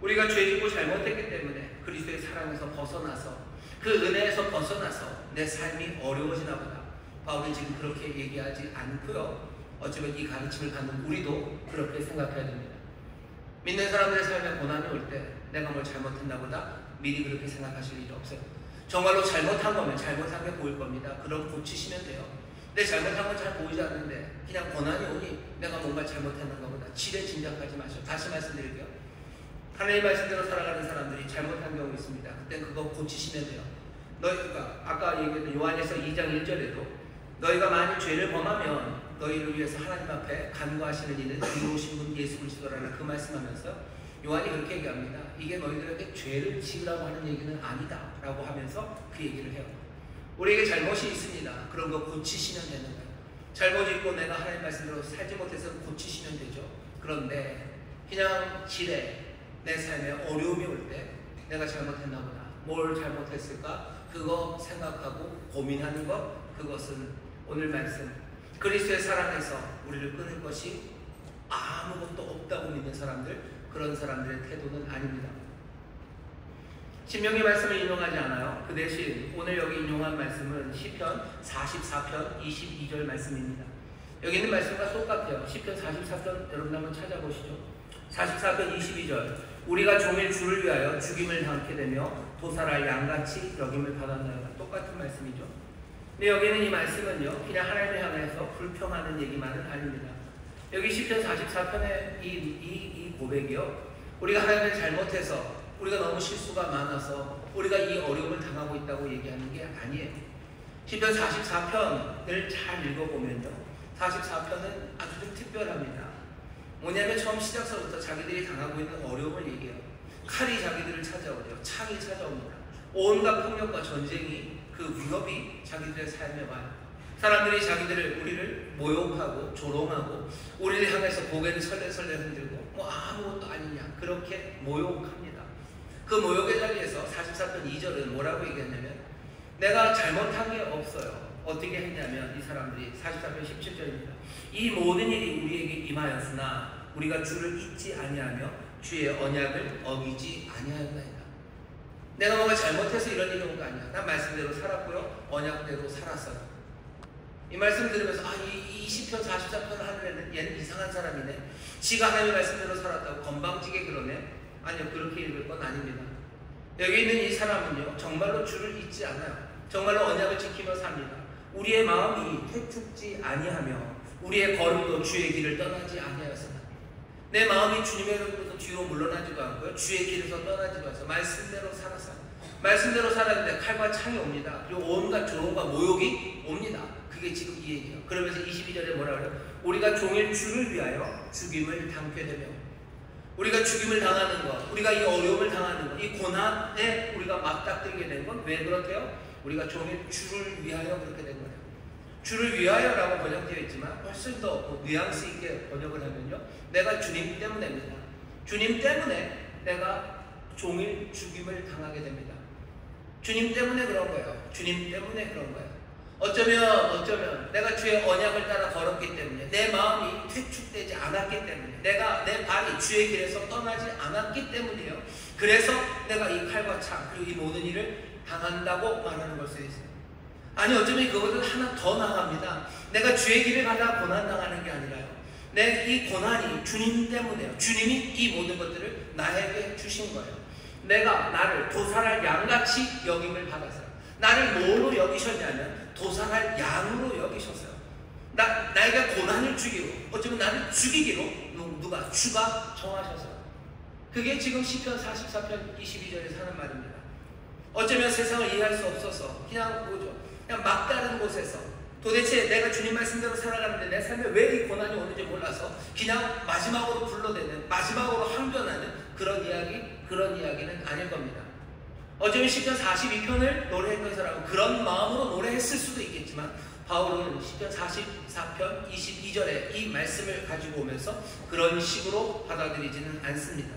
우리가 죄지고 잘못했기 때문에 그리스도의 사랑에서 벗어나서 그 은혜에서 벗어나서 내 삶이 어려워지나 보다. 바울은 지금 그렇게 얘기하지 않고요. 어쩌면 이 가르침을 받는 우리도 그렇게 생각해야 됩니다. 믿는 사람들의 삶에 고난이 올 때 내가 뭘 잘못했나 보다 미리 그렇게 생각하실 일이 없어요. 정말로 잘못한 거면 잘못한 게 보일 겁니다. 그럼 고치시면 돼요. 내 잘못한 건 잘 보이지 않는데 그냥 고난이 오니 내가 뭔가 잘못했는가 보다 지레 짐작하지 마셔. 다시 말씀드릴게요. 하나님의 말씀대로 살아가는 사람들이 잘못한 경우 있습니다. 그때 그거 고치시면 돼요. 너희가 아까 얘기했던 요한에서 2장 1절에도 너희가 만일 죄를 범하면 너희를 위해서 하나님 앞에 간구하시는 이는 이로우신 분 예수 그리스도라는 그 말씀하면서 요한이 그렇게 얘기합니다. 이게 너희들에게 죄를 지으라고 하는 얘기는 아니다 라고 하면서 그 얘기를 해요. 우리에게 잘못이 있습니다. 그런 거 고치시면 되는 거예요. 잘못 있고 내가 하나님 말씀대로 살지 못해서 고치시면 되죠. 그런데 그냥 지레 내 삶에 어려움이 올 때 내가 잘못했나 보다. 뭘 잘못했을까? 그거 생각하고 고민하는 것, 그것은 오늘 말씀 그리스도의 사랑에서 우리를 끊을 것이 아무것도 없다고 믿는 사람들, 그런 사람들의 태도는 아닙니다. 신명기 말씀을 인용하지 않아요. 그 대신 오늘 여기 인용한 말씀은 시편 44편 22절 말씀입니다. 여기 있는 말씀과 똑같아요. 시편 44편 여러분 한번 찾아보시죠. 44편 22절 우리가 종일 주를 위하여 죽임을 당케 되며 도살할 양같이 여김을 받았나이다. 똑같은 말씀이죠. 근데 여기는 이 말씀은요 그냥 하나님을 향해서 불평하는 얘기만은 아닙니다. 여기 시편 44편의 이 고백이요 우리가 하나님을 잘못해서 우리가 너무 실수가 많아서 우리가 이 어려움을 당하고 있다고 얘기하는 게 아니에요. 시편 44편을 잘 읽어보면요 44편은 아주 좀 특별합니다. 뭐냐면 처음 시작서부터 자기들이 당하고 있는 어려움을 얘기해요. 칼이 자기들을 찾아오죠. 창이 찾아옵니다. 온갖 폭력과 전쟁이 그 위협이 자기들의 삶에 와요. 사람들이 우리를 모욕하고 조롱하고 우리를 향해서 고개를 설레설레 흔들고 뭐 아무것도 아니냐 그렇게 모욕합니다. 그 모욕의 자리에서 44편 2절은 뭐라고 얘기했냐면 내가 잘못한 게 없어요. 어떻게 했냐면 이 사람들이 44편 17절입니다. 이 모든 일이 우리에게 임하였으나 우리가 주를 잊지 아니하며 주의 언약을 어기지 아니하였나이다. 내가 뭔가 잘못해서 이런 일이 온 거 아니야. 난 말씀대로 살았고요. 언약대로 살았어요. 이 말씀 들으면서 이 시편 44편 하는 얘는 이상한 사람이네. 지가 하나님의 말씀대로 살았다고 건방지게 그러네. 아니요, 그렇게 읽을 건 아닙니다. 여기 있는 이 사람은요, 정말로 주를 잊지 않아요. 정말로 언약을 지키며 삽니다. 우리의 마음이 퇴축지 아니하며 우리의 걸음도 주의 길을 떠나지 아니하였으나, 내 마음이 주님으로부터 뒤로 물러나지도 않고요, 주의 길에서 떠나지도 않아서 말씀대로 살았어요. 말씀대로 살았는데 칼과 창이 옵니다. 그리고 온갖 조롱과 모욕이 옵니다. 그게 지금 이 얘기예요. 그러면서 22절에 뭐라 그래요? 우리가 종일 주를 위하여 죽임을 당케 되며, 우리가 죽임을 당하는 것, 우리가 이 어려움을 당하는 것, 이 고난에 우리가 맞닥뜨리게 된 건 왜 그렇대요? 우리가 종일 주를 위하여 그렇게 된 거예요. 주를 위하여라고 번역되어 있지만 훨씬 더 뉘앙스 있게 번역을 하면요, 내가 주님 때문에입니다. 주님 때문에 내가 종일 죽임을 당하게 됩니다. 주님 때문에 그런 거예요. 주님 때문에 그런 거예요. 어쩌면 내가 주의 언약을 따라 걸었기 때문에, 내 마음이 퇴축되지 않았기 때문에, 내 발이 주의 길에서 떠나지 않았기 때문이에요. 그래서 내가 이 칼과 창 그리고 이 모든 일을 당한다고 말하는 걸 수 있어요. 아니, 어쩌면 그것은 하나 더 나갑니다. 내가 주의 길을 가다 고난당하는 게 아니라요, 내 이 고난이 주님 때문에요. 주님이 이 모든 것들을 나에게 주신 거예요. 내가 나를 도살할 양같이 여김을 받았어요. 나를 뭐로 여기셨냐면 도살할 양으로 여기셨어요. 나에게 고난을 주기로, 어쩌면 나를 죽이기로 누가? 주가 정하셨어요. 그게 지금 시편 44편 22절에 사는 말입니다. 어쩌면 세상을 이해할 수 없어서 그냥 막다른 곳에서 도대체 내가 주님 말씀대로 살아가는데 내 삶에 왜 이 고난이 오는지 몰라서 그냥 마지막으로 불러대는, 마지막으로 항변하는 그런 이야기는 아닐 겁니다. 어쩌면 시편 42편을 노래했던 사람은 그런 마음으로 노래했을 수도 있겠지만, 바울은 시편 44편 22절에 이 말씀을 가지고 오면서 그런 식으로 받아들이지는 않습니다.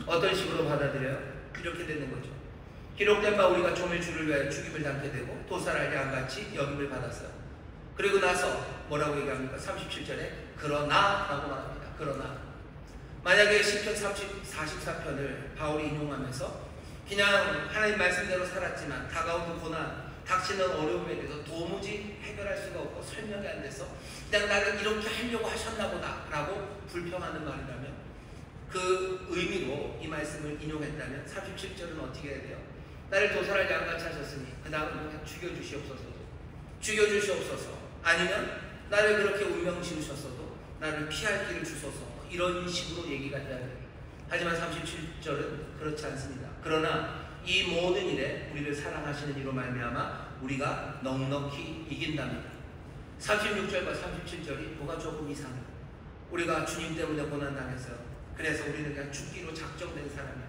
어떤 식으로 받아들여요? 이렇게 되는 거죠. 기록된 바 우리가 종일 주를 위하여 죽임을 당케 되고 도살할 양같이 여김을 받았어요. 그리고 나서 뭐라고 얘기합니까? 37절에 그러나 라고 말합니다. 그러나 만약에 시편 44편을 바울이 인용하면서 그냥 하나님 말씀대로 살았지만 다가오는 고난, 닥치는 어려움에 대해서 도무지 해결할 수가 없고 설명이 안 돼서 그냥 나를 이렇게 하려고 하셨나 보다 라고 불평하는 말이라면, 그 의미로 이 말씀을 인용했다면 37절은 어떻게 해야 돼요? 나를 도살할 양같이 하셨으니 그 다음은 그냥 죽여주시옵소서, 아니면 나를 그렇게 운명 지으셨어도 나를 피할 길을 주소서, 이런 식으로 얘기가 돼야 돼요. 하지만 37절은 그렇지 않습니다. 그러나 이 모든 일에 우리를 사랑하시는 이로 말미암아 우리가 넉넉히 이긴답니다. 36절과 37절이 뭐가 조금 이상해요. 우리가 주님 때문에 고난당했어요. 그래서 우리는 그냥 죽기로 작정된 사람이에요.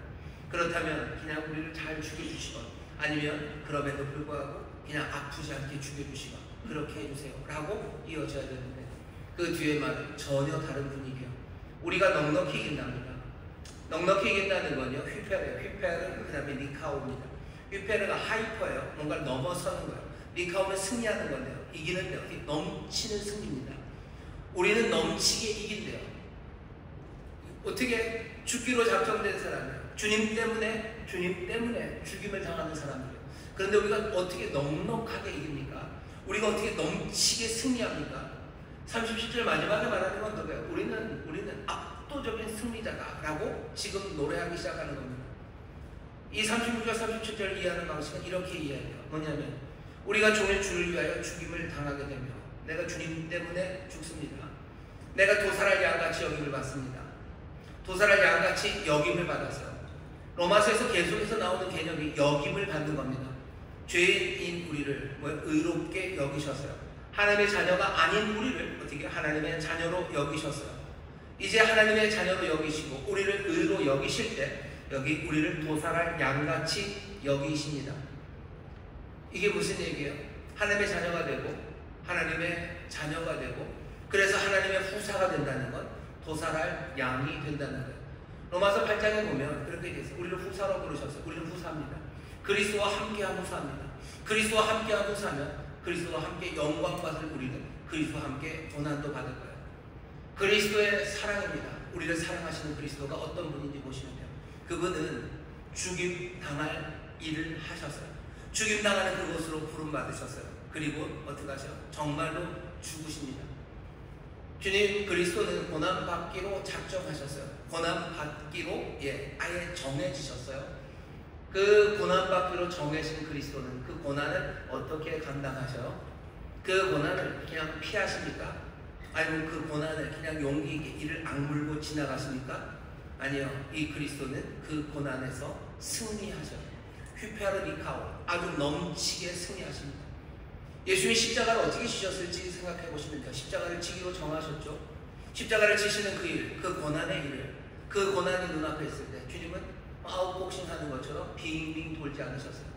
그렇다면 그냥 우리를 잘 죽여주시건, 아니면 그럼에도 불구하고 그냥 아프지 않게 죽여주시건 그렇게 해주세요 라고 이어져야 되는데, 그 뒤에 말은 전혀 다른 분위기예요. 우리가 넉넉히 이긴답니다. 넉넉히 이긴다는 건요, 휘페르예요. 휘페르는 그 다음에 니카오입니다. 휘페르가 하이퍼예요. 뭔가를 넘어서는 거예요. 니카오는 승리하는 건데요, 이기는데요, 넘치는 승리입니다. 우리는 넘치게 이긴대요. 어떻게? 죽기로 작정된 사람이에요. 주님 때문에 죽임을 당하는 사람이에요. 그런데 우리가 어떻게 넉넉하게 이깁니까? 우리가 어떻게 넘치게 승리합니까? 37절 마지막에 말하는 건 뭐예요? 우리는 압도적인 승리자다라고 지금 노래하기 시작하는 겁니다. 이 36절, 37절 이해하는 방식은 이렇게 이해해요. 뭐냐면 우리가 종일 주를 위하여 죽임을 당하게 되며 내가 주님 때문에 죽습니다. 내가 도살할 양같이 여김을 받습니다. 도살할 양같이 여김을 받았어요. 로마서에서 계속해서 나오는 개념이 여김을 받는 겁니다. 죄인 우리를 의롭게 여기셨어요. 하나님의 자녀가 아닌 우리를 어떻게 하나님의 자녀로 여기셨어요. 이제 하나님의 자녀로 여기시고 우리를 의로 여기실 때 여기 우리를 도살할 양같이 여기십니다. 이게 무슨 얘기예요? 하나님의 자녀가 되고 하나님의 자녀가 되고 그래서 하나님의 후사가 된다는 건 도살할 양이 된다는 거예요. 로마서 8장에 보면 그렇게 되어 있어요. 우리를 후사로 부르셨어요. 우리는 후사입니다. 그리스도와 함께한 후사입니다. 그리스도와 함께한 후사면 그리스도와 함께 영광받을 우리는 그리스도와 함께 고난도 받을 거예요. 그리스도의 사랑입니다. 우리를 사랑하시는 그리스도가 어떤 분인지 보시면 돼요. 그분은 죽임 당할 일을 하셨어요. 죽임당하는 그곳으로 부름받으셨어요. 그리고 어떻게 하셔요? 정말로 죽으십니다. 주님 그리스도는 고난받기로 작정하셨어요. 고난받기로 아예 정해지셨어요. 그 고난받기로 정해진 그리스도는 그 고난을 어떻게 감당하셔요? 그 고난을 그냥 피하십니까? 아니면 그 고난을 그냥 용기 있게 이를 악물고 지나가십니까? 아니요. 이 그리스도는 그 고난에서 승리하셔요. 휘페르니카오, 아주 넘치게 승리하십니다. 예수님이 십자가를 어떻게 지셨을지 생각해 보시면 돼요. 십자가를 지기로 정하셨죠. 십자가를 지시는 그 일, 그 고난의 일을, 그 고난이 눈앞에 있을 때 주님은 아웃복싱하는 것처럼 빙빙 돌지 않으셨어요.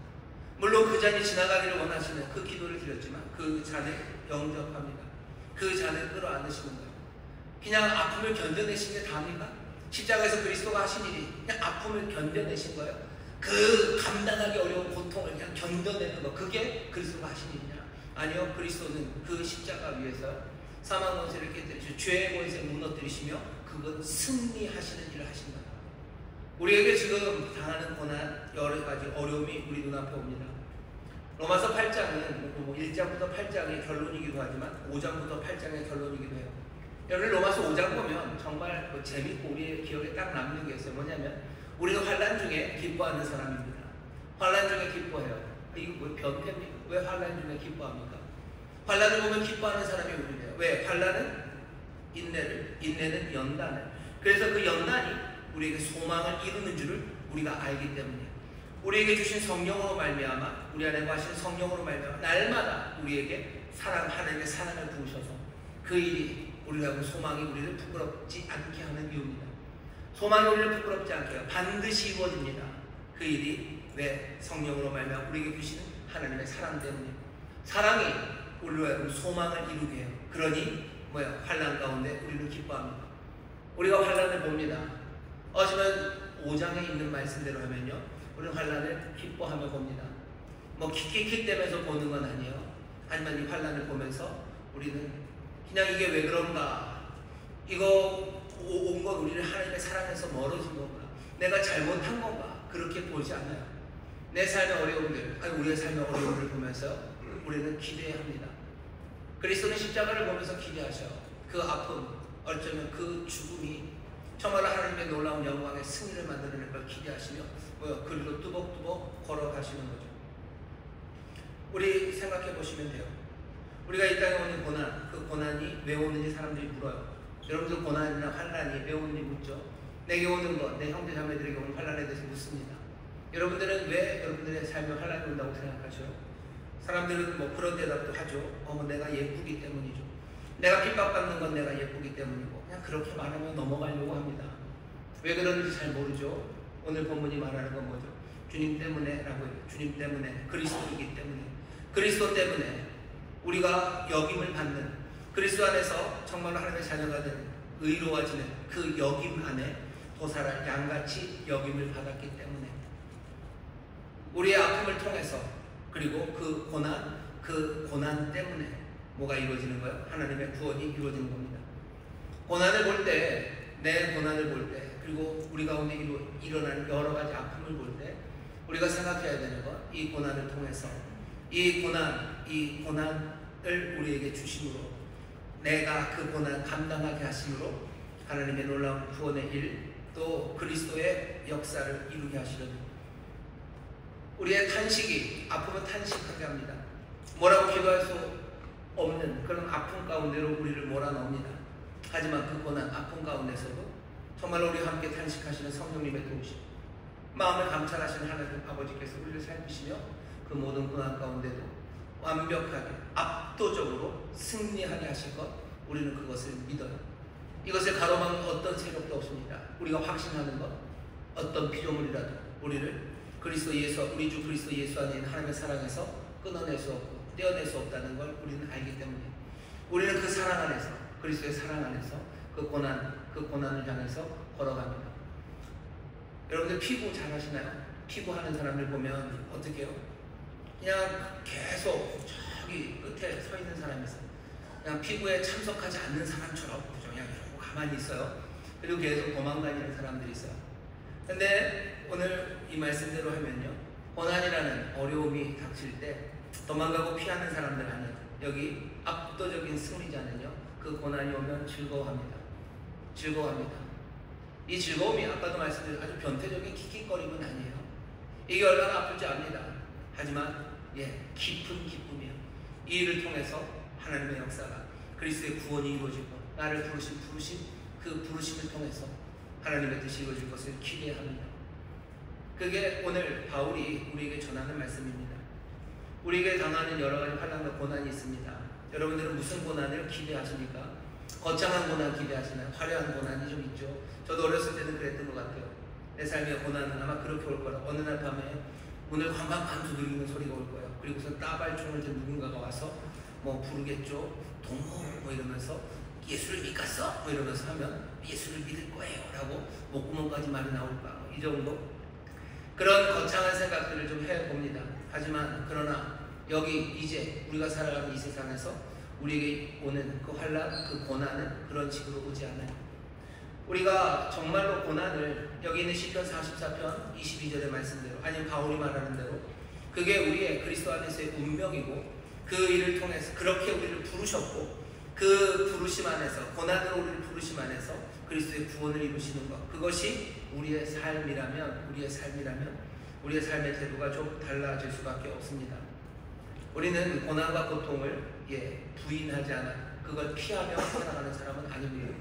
물론 그 잔이 지나가기를 원하시는 그 기도를 드렸지만 그 잔을 영접합니다. 그 잔을 끌어안으시는 거예요. 그냥 아픔을 견뎌내신 게 다입니까? 십자가에서 그리스도가 하신 일이 그냥 아픔을 견뎌내신 거예요. 그 감당하기 어려운 고통을 그냥 견뎌내는 거, 그게 그리스도가 하신 일이냐? 아니요. 그리스도는 그 십자가 위에서 사망 권세를 깨뜨리시고 죄의 권세를 무너뜨리시며 그건 승리하시는 일을 하신 거예요. 우리에게 지금 당하는 고난, 여러 가지 어려움이 우리 눈앞에 옵니다. 로마서 8장은 1장부터 8장의 결론이기도 하지만 5장부터 8장의 결론이기도 해요. 여러분 로마서 5장 보면 정말 재밌고 우리의 기억에 딱 남는 게 있어요. 뭐냐면 우리가 환난 중에 기뻐하는 사람입니다. 환난 중에 기뻐해요. 이거 뭐 변태입니까? 왜 환난 중에 기뻐합니까? 환난을 보면 기뻐하는 사람이 우리래요. 왜? 환난은 인내를, 인내는 연단을. 그래서 그 연단이 우리에게 소망을 이루는 줄을 우리가 알기 때문에 우리에게 주신 성령으로 말미암아 우리 안에 거하시는 성령으로 말미암아 날마다 우리에게 하나님의 사랑을 부으셔서 그 일이 우리가 소망이 우리를 부끄럽지 않게 하는 이유입니다. 소망이 우리를 부끄럽지 않게 해요. 반드시 이루어집니다. 그 일이 왜? 성령으로 말미암아 우리에게 주시는 하나님의 사랑 때문에 사랑이 우리로 소망을 이루게 해요. 그러니 환난 가운데 우리는 기뻐합니다. 우리가 환난을 봅니다. 하지만 5장에 있는 말씀대로 하면요, 우리는 환난을 기뻐하며 봅니다. 킥대면서 보는 건 아니에요. 하지만 이 환난을 보면서 우리는 그냥 이게 왜 그런가, 이거 온 건 우리를 하나님의 사랑에서 멀어진 건가, 내가 잘못한 건가, 그렇게 보지 않아요. 내 삶의 어려움들, 우리의 삶의 어려움을 보면서 우리는 기대합니다. 그리스도는 십자가를 보면서 기대하셔. 그 아픔, 어쩌면 그 죽음이 정말 하나님의 놀라운 영광의 승리를 만드는 걸 기대하시며 그리고 뚜벅뚜벅 걸어가시는 거죠. 우리 생각해 보시면 돼요. 우리가 이 땅에 오는 고난, 그 고난이 왜 오는지 사람들이 물어요. 여러분들 고난이나 환난이 왜 오는지 묻죠. 내게 오는 것, 내 형제 자매들에게 오는 환난에 대해서 묻습니다. 여러분들은 왜 여러분들의 삶에 환난이 온다고 생각하죠? 사람들은 그런 대답도 하죠. 내가 예쁘기 때문이죠. 내가 핍박받는 건 내가 예쁘기 때문이고, 그냥 그렇게 말하면 넘어가려고 합니다. 왜 그러는지 잘 모르죠. 오늘 본문이 말하는 건 뭐죠? 주님 때문에라고 해요. 주님 때문에, 그리스도이기 때문에, 그리스도 때문에 우리가 역임을 받는, 그리스도 안에서 정말로 하나님의 자녀가 되는, 의로워지는 그 역임 안에 도사를 양같이 역임을 받았기 때문에 우리의 아픔을 통해서, 그리고 그 고난 때문에 뭐가 이루어지는 거예요? 하나님의 구원이 이루어지는 겁니다. 고난을 볼 때, 내 고난을 볼 때, 그리고 우리 가운데 일어나는 여러 가지 아픔을 볼 때 우리가 생각해야 되는 것, 이 고난을 통해서 이 고난을 우리에게 주심으로, 내가 그 고난 감당하게 하심으로 하나님의 놀라운 구원의 일, 또 그리스도의 역사를 이루게 하시려는 우리의 탄식이, 아픔은 탄식하게 합니다. 뭐라고 기도할 수 없는 그런 아픔 가운데로 우리를 몰아넣습니다. 하지만 그 고난, 아픔 가운데서도 정말로 우리와 함께 탄식하시는 성령님의 도우심, 마음을 감찰하시는 하나님 아버지께서 우리를 살피시며 그 모든 고난 가운데도 완벽하게, 압도적으로 승리하게 하실 것, 우리는 그것을 믿어요. 이것을 가로막는 어떤 세력도 없습니다. 우리가 확신하는 것, 어떤 피조물이라도 우리를 그리스도 예수, 우리 주 그리스도 예수 안에 있는 하나님의 사랑에서 끊어낼 수 없고 떼어낼 수 없다는 걸 우리는 알기 때문에 우리는 그 사랑 안에서, 그리스도의 사랑 안에서 그 고난을 향해서 걸어갑니다. 여러분들 피구 잘 하시나요? 피구 하는 사람들 보면 어떻게 해요? 그냥 계속 저기 끝에 서 있는 사람이 있어요. 그냥 피구에 참석하지 않는 사람처럼 그냥 이러고 가만히 있어요. 그리고 계속 도망다니는 사람들이 있어요. 근데 오늘 이 말씀대로 하면요, 고난이라는 어려움이 닥칠 때 도망가고 피하는 사람들 아니에요. 여기 압도적인 승리자는요, 그 고난이 오면 즐거워합니다. 즐거워합니다. 이 즐거움이 아까도 말씀드린 아주 변태적인 킥킥거림은 아니에요. 이게 얼마나 아플지 압니다. 하지만 깊은 기쁨이에요. 이 일을 통해서 하나님의 역사가, 그리스도의 구원이 이루어지고 나를 부르신 그 부르심을 통해서 하나님의 뜻이 이루어질 것을 기대합니다. 그게 오늘 바울이 우리에게 전하는 말씀입니다. 우리에게 당하는 여러 가지 환난과 고난이 있습니다. 여러분들은 무슨 고난을 기대하십니까? 거창한 고난 기대하시나요? 화려한 고난이 좀 있죠. 저도 어렸을 때는 그랬던 것 같아요. 내 삶의 고난은 아마 그렇게 올 거라. 어느 날 밤에 문을 광광광 두드리는 소리가 올 거예요. 그리고서 따발총을 든 누군가가 와서 뭐 부르겠죠. 동무 이러면서 예수를 믿겠어? 이러면서 하면 예수를 믿을 거예요 라고 목구멍까지 말이 나올까, 이 정도. 그런 거창한 생각들을 좀 해봅니다. 하지만 그러나 여기 이제 우리가 살아가는 이 세상에서 우리에게 오는 그 환난, 그 고난은 그런 식으로 오지 않아요. 우리가 정말로 고난을, 여기 있는 시편 44편 22절의 말씀대로, 아니면 바울이 말하는 대로, 그게 우리의 그리스도 안에서의 운명이고, 그 일을 통해서 그렇게 우리를 부르셨고, 그 부르심 안에서, 고난으로 우리를 부르심 안에서 그리스도의 구원을 이루시는 것, 그것이 우리의 삶이라면 우리의 삶의 태도가 좀 달라질 수밖에 없습니다. 우리는 고난과 고통을 부인하지 않아, 그걸 피하며 살아가는 사람은 아닙니다.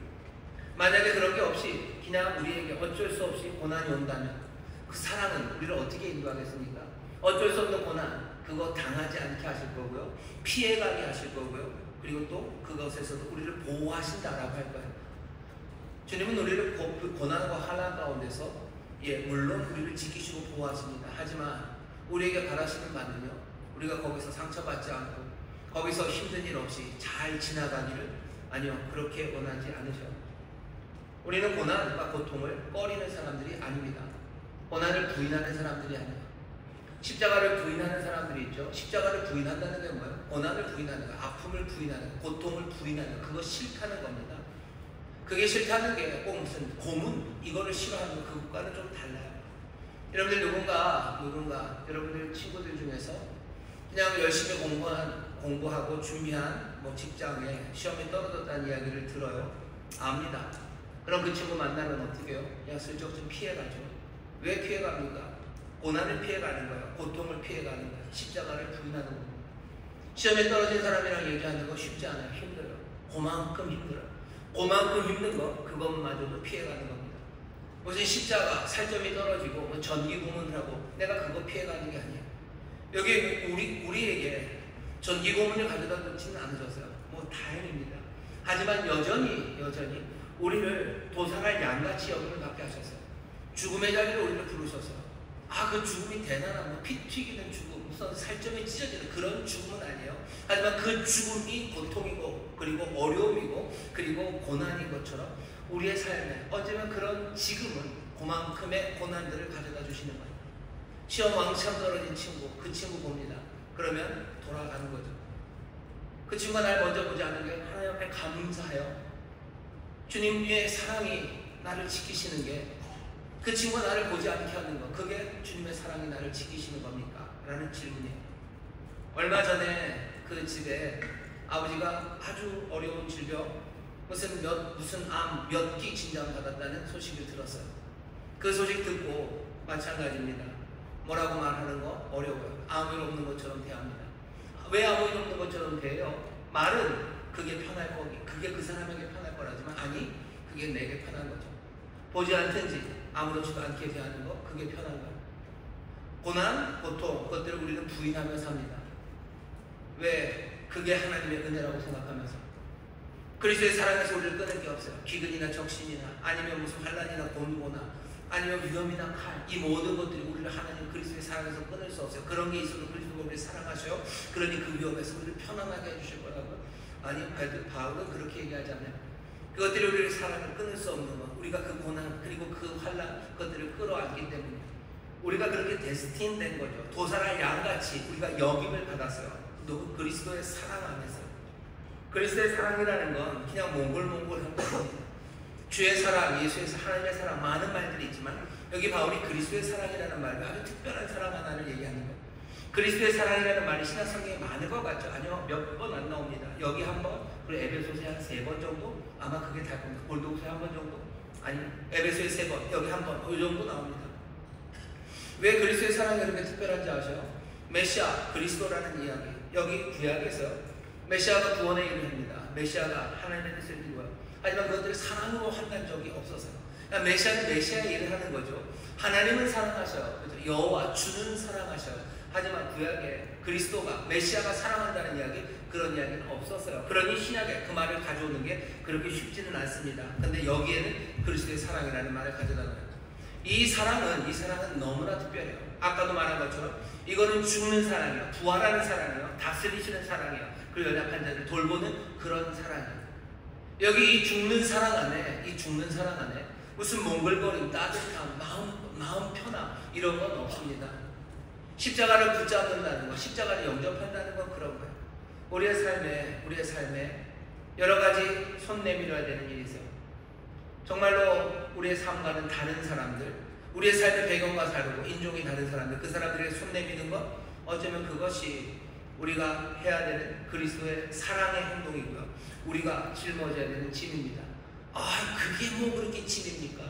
만약에 그런 게 없이 그냥 우리에게 어쩔 수 없이 고난이 온다면 그 사랑은 우리를 어떻게 인도하겠습니까? 어쩔 수 없는 고난, 그거 당하지 않게 하실 거고요, 피해가게 하실 거고요, 그리고 또 그것에서도 우리를 보호하신다라고 할 거예요. 주님은 우리를 고난과 환난 가운데서 물론 우리를 지키시고 보호하십니다. 하지만 우리에게 바라시는 바는요, 우리가 거기서 상처받지 않고 거기서 힘든 일 없이 잘 지나가기를, 아니요, 그렇게 원하지 않으셔요. 우리는 고난과 고통을 꺼리는 사람들이 아닙니다. 고난을 부인하는 사람들이 아니에요. 십자가를 부인하는 사람들이 있죠. 십자가를 부인한다는 게 뭐예요? 고난을 부인하는 거, 아픔을 부인하는 거, 고통을 부인하는 거, 그거 싫다는 겁니다. 그게 싫다는 게 꼭 무슨 고문, 이거를 싫어하는 그것과는 좀 달라요. 여러분들 누군가 여러분들 친구들 중에서 그냥 열심히 공부하고 준비한 직장에 시험에 떨어졌다는 이야기를 들어요. 압니다. 그럼 그 친구 만나면 어떻게 해요? 그냥 슬쩍 좀 피해가죠. 왜 피해갑니까? 고난을 피해가는 거예요. 고통을 피해가는 거예요. 십자가를 부인하는 겁니다. 시험에 떨어진 사람이랑 얘기하는 거 쉽지 않아요. 힘들어요. 그만큼 힘들어요. 그만큼 힘든 거, 그것마저도 피해가는 겁니다. 무슨 십자가, 살점이 떨어지고 전기 고문을 하고 내가 그거 피해가는 게 아니에요. 여기 우리에게 전기 고문을 가져다 놓지는 않으셨어요. 다행입니다. 하지만 여전히 우리를 도살할 양같이 여김을 받게 하셨어요. 죽음의 자리로 우리를 부르셨어요. 그 죽음이 대단한 피 튀기는 죽음, 무슨 살점이 찢어지는 그런 죽음은 아니에요. 하지만 그 죽음이 고통이고, 그리고 어려움이고, 그리고 고난인 것처럼 우리의 삶에 어쩌면 그런 지금은 그만큼의 고난들을 가져다 주시는 거예요. 시험 왕창 떨어진 친구, 그 친구 봅니다. 그러면 돌아가는 거죠. 그 친구가 날 먼저 보지 않는 게 하나님 앞에 감사해요. 주님의 사랑이 나를 지키시는 게, 그 친구가 나를 보지 않게 하는 거, 그게 주님의 사랑이 나를 지키시는 겁니까? 라는 질문이에요. 얼마 전에 그 집에 아버지가 아주 어려운 질병, 무슨 암 몇 기 진단받았다는 소식을 들었어요. 그 소식 듣고 마찬가지입니다. 뭐라고 말하는 거 어려워요. 아무 일 없는 것처럼 대합니다. 왜 아무 일 없는 것처럼 대해요? 말은 그게 편할 거기, 그게 그 사람에게 편할 거라지만, 아니, 그게 내게 편한 거죠. 보지 않든지 아무렇지도 않게 대하는 거, 그게 편한 거예요. 고난, 고통, 그것들을 우리는 부인하며 삽니다. 왜? 그게 하나님의 은혜라고 생각하면서. 그리스도의 사랑에서 우리를 끊을 게 없어요. 기근이나 적신이나, 아니면 무슨 환난이나 곤고나, 아니면 위험이나 칼, 이 모든 것들이 우리를 하나님 그리스도의 사랑에서 끊을 수 없어요. 그런 게 있어도 그리스도가 우리를 사랑하셔요. 그러니 그 위험에서 우리를 편안하게 해주실 거라고요. 아니, 바울은 그렇게 얘기하잖아요. 그것들이 우리를 사랑을 끊을 수 없는 것, 우리가 그 고난, 그리고 그 환난, 그것들을 끌어안기 때문에 우리가 그렇게 데스틴된 거죠. 도살할 양같이 우리가 역임을 받았어요. 누구? 그리스도의 사랑 안에서. 그리스도의 사랑이라는 건 그냥 몽골한 것입니다. 주의 사랑, 예수의 하나님의 사랑, 많은 말들이 있지만 여기 바울이 그리스도의 사랑이라는 말과 아주 특별한 사랑 하나를 얘기하는 거예요. 그리스도의 사랑이라는 말이 신약성경에 많은 것 같죠? 아니요, 몇 번 안 나옵니다. 여기 한 번, 그리고 에베소서에 한 3번 정도? 아마 그게 다 겁니다. 골도서에 한 번 정도? 아니, 에베소에 3번, 여기 한 번, 이 정도 나옵니다. 왜 그리스도의 사랑이 그렇게 특별한지 아세요? 메시아, 그리스도라는 이야기. 여기 구약에서 메시아가 구원의 일을 합니다. 메시아가 하나님의 뜻을 이루어요. 하지만 그것들을 사랑으로 한다는 적이 없어서요. 그러니까 메시아는 메시아의 일을 하는 거죠. 하나님은 사랑하셔요. 그렇죠? 여호와 주는 사랑하셔요. 하지만 구약에 그리스도가 메시아가 사랑한다는 이야기, 그런 이야기는 없었어요. 그러니 신약에 그 말을 가져오는 게 그렇게 쉽지는 않습니다. 근데 여기에는 그리스도의 사랑이라는 말을 가져다 놔요. 이 사랑은 너무나 특별해요. 아까도 말한 것처럼 이거는 죽는 사랑이에요. 부활하는 사랑이에요. 다스리시는 사랑이에요. 그리고 연약한 자를 돌보는 그런 사랑이에요. 여기 이 죽는 사랑 안에 무슨 몽글거림, 따뜻함, 마음 편함 이런 건 없습니다. 십자가를 붙잡는다는 것, 십자가를 영접한다는 건 그런 거예요. 우리의 삶에 여러 가지 손 내밀어야 되는 일이 있어요. 정말로 우리의 삶과는 다른 사람들, 우리의 삶의 배경과 다르고 인종이 다른 사람들, 그 사람들에게 손 내미는 것, 어쩌면 그것이 우리가 해야 되는 그리스도의 사랑의 행동이고요. 우리가 짊어져야 되는 짐입니다. 아, 그게 뭐 그렇게 짐입니까?